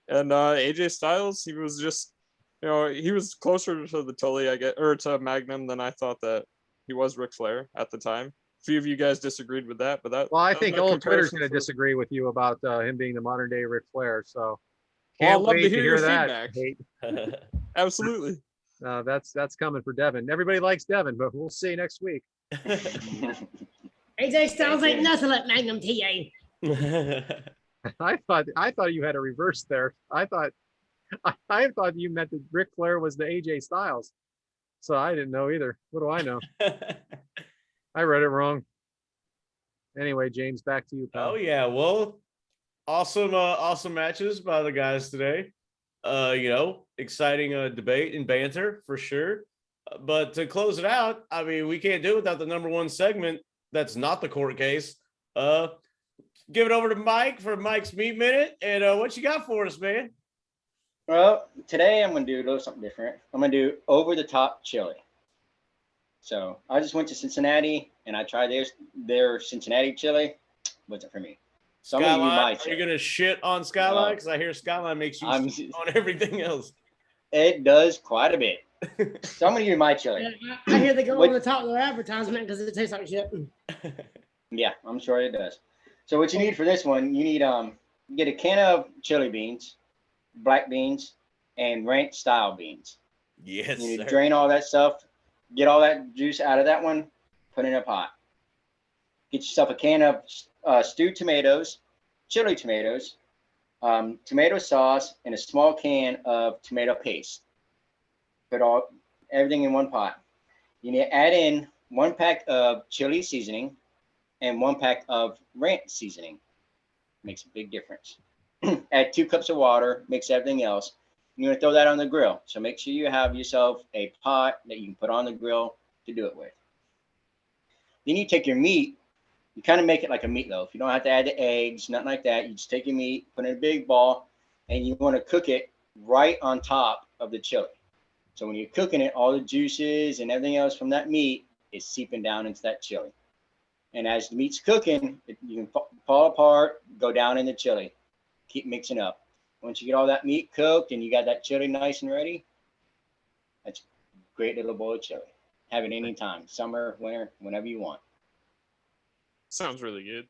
And AJ Styles, he was just, he was closer to the Tully, or to Magnum than I thought that he was Ric Flair at the time. A few of you guys disagreed with that, but Well, I that was think my old Twitter's comparison going to for- disagree with you about him being the modern day Ric Flair. So Well, can't I'd love wait to hear your that. feedback. Absolutely. That's coming for Devin. Everybody likes Devin, but we'll see next week. AJ Styles ain't nothing like Magnum TA. I thought you had a reverse there. I thought you meant that Ric Flair was the AJ Styles. So I didn't know either. What do I know? I read it wrong. Anyway, James, back to you, pal. Oh yeah, well, awesome matches by the guys today. Exciting debate and banter for sure. But to close it out, I mean, we can't do it without the number one segment. That's not the court case. Give it over to Mike for Mike's Meat Minute. And what you got for us, man? Well, today I'm going to do a little something different. I'm going to do over-the-top chili. So I just went to Cincinnati, and I tried their Cincinnati chili. Wasn't for me. So I'm going to use my Are chili. you going to shit on Skyline? Because I hear Skyline makes you on everything else. It does quite a bit. So I'm going to use my chili. Yeah, I hear they go over the top of their advertisement because it tastes like shit. Yeah, I'm sure it does. So what you need for this one, you need get a can of chili beans, black beans, and ranch style beans. Yes, You need sir. to drain all that stuff, get all that juice out of that one, put it in a pot. Get yourself a can of stewed tomatoes, chili tomatoes, tomato sauce, and a small can of tomato paste. Put everything in one pot. You need to add in 1 pack of chili seasoning and 1 pack of ranch seasoning. Makes a big difference. Add 2 cups of water, mix everything else. You're going to throw that on the grill. So make sure you have yourself a pot that you can put on the grill to do it with. Then you take your meat, you kind of make it like a meatloaf. You don't have to add the eggs, nothing like that. You just take your meat, put it in a big ball, and you want to cook it right on top of the chili. So when you're cooking it, all the juices and everything else from that meat is seeping down into that chili. And as the meat's cooking, you can fall apart, go down in the chili. Keep mixing up. Once you get all that meat cooked and you got that chili nice and ready, that's a great little bowl of chili. Have it anytime, summer, winter, whenever you want. Sounds really good.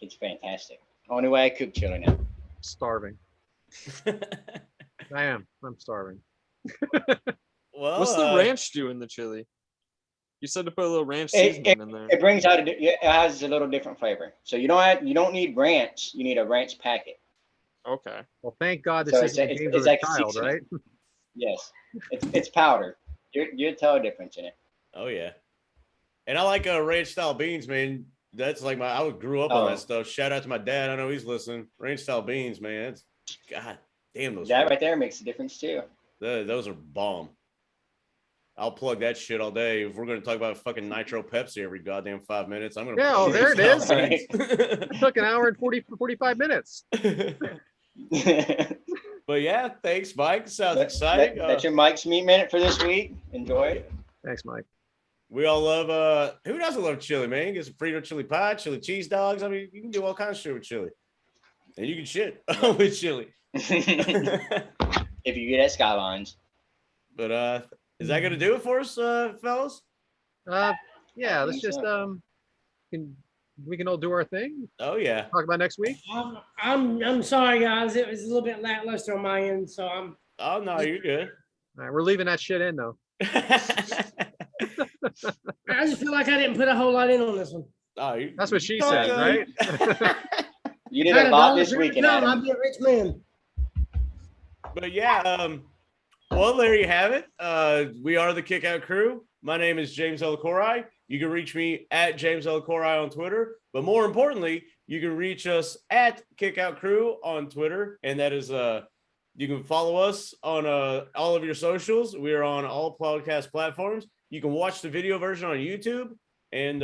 It's fantastic. Only way I cook chili now. Starving. I am. I'm starving. Well, What's the ranch do in the chili? You said to put a little ranch seasoning in there. It brings out it has a little different flavor. So you don't need ranch. You need a ranch packet. Okay. Well, thank God this So isn't it's James as like a a child, seasoning. right? Yes, it's powder. You'll tell a difference in it. Oh yeah, and I like ranch style beans, man. That's like I grew up on that stuff. Shout out to my dad. I know he's listening. Ranch style beans, man. That's God damn those. That right there makes a difference too. Those are bomb. I'll plug that shit all day. If we're going to talk about fucking Nitro Pepsi every goddamn 5 minutes, I'm going to. Yeah, oh, there it is. Right. It took an hour and 45 minutes. But yeah, thanks, Mike. Sounds exciting. That's your Mike's Meat Minute for this week. Enjoy it. Thanks, Mike. We all love. Who doesn't love chili, man? You get some Frito chili pie, chili cheese dogs. I mean, you can do all kinds of shit with chili, and you can shit with chili. If you get at Skylines. But is that gonna do it for us, fellas? Yeah, let's just we can all do our thing. Oh yeah. Talk about next week. I'm sorry, guys. It was a little bit lackluster on my end, so I'm. Oh no, you're good. All right, we're leaving that shit in though. I just feel like I didn't put a whole lot in on this one. Oh, that's what she said, right? You did a lot this weekend, Adam. I'd be a rich man. But yeah, well, there you have it. We are the Kick Out Crew. My name is James Elcorai. You can reach me at James Elcorai on Twitter. But more importantly, you can reach us at Kick Out Crew on Twitter. And that is, you can follow us on all of your socials. We are on all podcast platforms. You can watch the video version on YouTube. And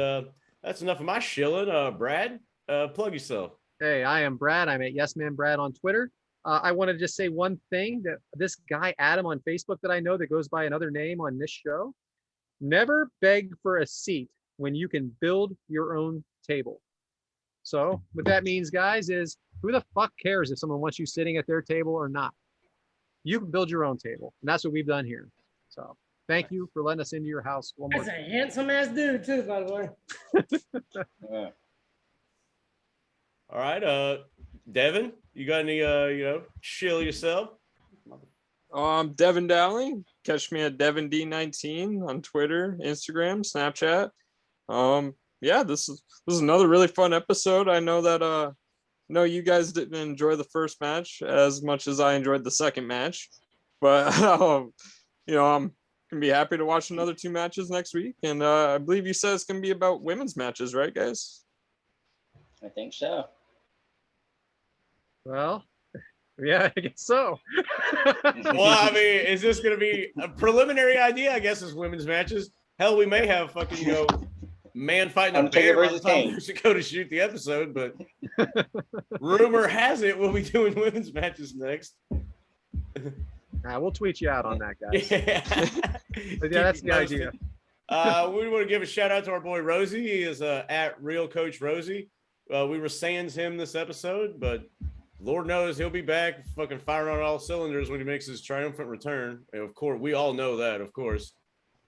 that's enough of my shilling. Brad, plug yourself. Hey, I am Brad. I'm at Yes Man Brad on Twitter. I want to just say one thing, that this guy, Adam, on Facebook that I know that goes by another name on this show, never beg for a seat when you can build your own table. So what that means, guys, is who the fuck cares if someone wants you sitting at their table or not? You can build your own table. And that's what we've done here. So thank you for letting us into your house one more That's a time. handsome ass dude too, by the way. Yeah. All right, Devin, you got any shill yourself? Devin Dowling. Catch me at DevinD19 on Twitter, Instagram, Snapchat. Yeah, this is another really fun episode. I know that you guys didn't enjoy the first match as much as I enjoyed the second match, but I'm gonna be happy to watch another 2 matches next week. And I believe you said it's gonna be about women's matches, right, guys? I think so. Well, yeah, I guess so. Well, I mean, is this going to be a preliminary idea? I guess is women's matches. Hell, we may have fucking man fighting a bear by the time we go to shoot the episode. But rumor has it we'll be doing women's matches next. We'll tweet you out on that, guys. Yeah, But yeah, that's the idea. We want to give a shout out to our boy Rosie. He is at Real Coach Rosie. We were sans him this episode, but Lord knows he'll be back fucking firing on all cylinders when he makes his triumphant return. And of course, we all know that, of course.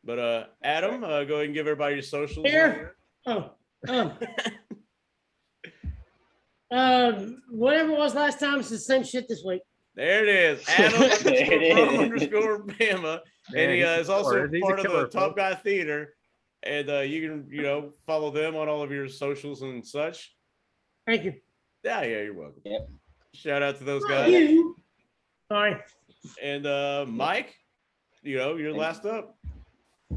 But Adam, go ahead and give everybody your socials. Here? Whatever it was last time, it's the same shit this week. There it is. Adam _ Bama. And he is also part of the Top Guy Theater. And you can, follow them on all of your socials and such. Thank you. Yeah, you're welcome. Yep. Shout out to those Not guys. you. Sorry. And Mike, you're last up.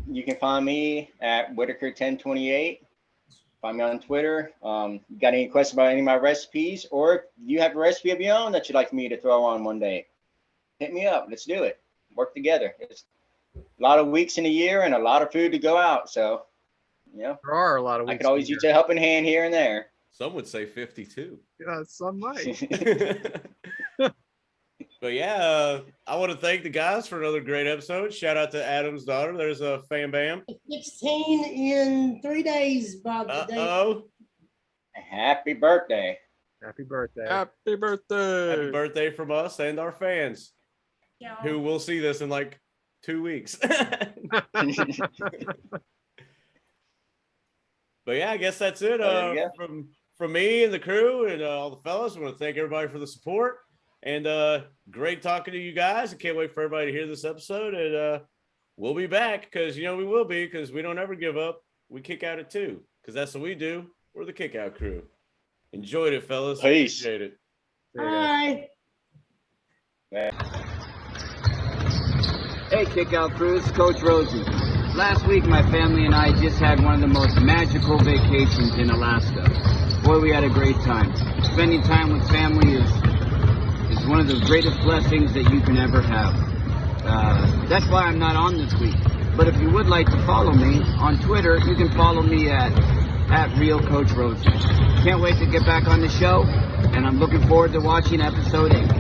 You can find me at Whitaker1028. Find me on Twitter. You got any questions about any of my recipes, or if you have a recipe of your own that you'd like me to throw on one day, hit me up. Let's do it. Work together. It's a lot of weeks in a year and a lot of food to go out. So, there are a lot of weeks. I could always use a helping hand here and there. Some would say 52. Yeah, some might. But yeah, I want to thank the guys for another great episode. Shout out to Adam's daughter. There's a Fam Bam. 16 in 3 days, Bob. Uh-oh. Happy birthday. Happy birthday. Happy birthday. Happy birthday from us and our fans, Yeah. who will see this in like 2 weeks. But yeah, I guess that's it. From me and the crew and all the fellas, I want to thank everybody for the support. And great talking to you guys. I can't wait for everybody to hear this episode. And we'll be back because, we will be, because we don't ever give up. We kick out at 2 because that's what we do. We're the kick out crew. Enjoyed it, fellas. Peace. Appreciate it. Bye. Hey, Kickout Crew, it's Coach Rosie. Last week, my family and I just had one of the most magical vacations in Alaska. Boy, we had a great time. Spending time with family is one of the greatest blessings that you can ever have. That's why I'm not on this week. But if you would like to follow me on Twitter, you can follow me at Real Coach Rosie. Can't wait to get back on the show, and I'm looking forward to watching episode 8.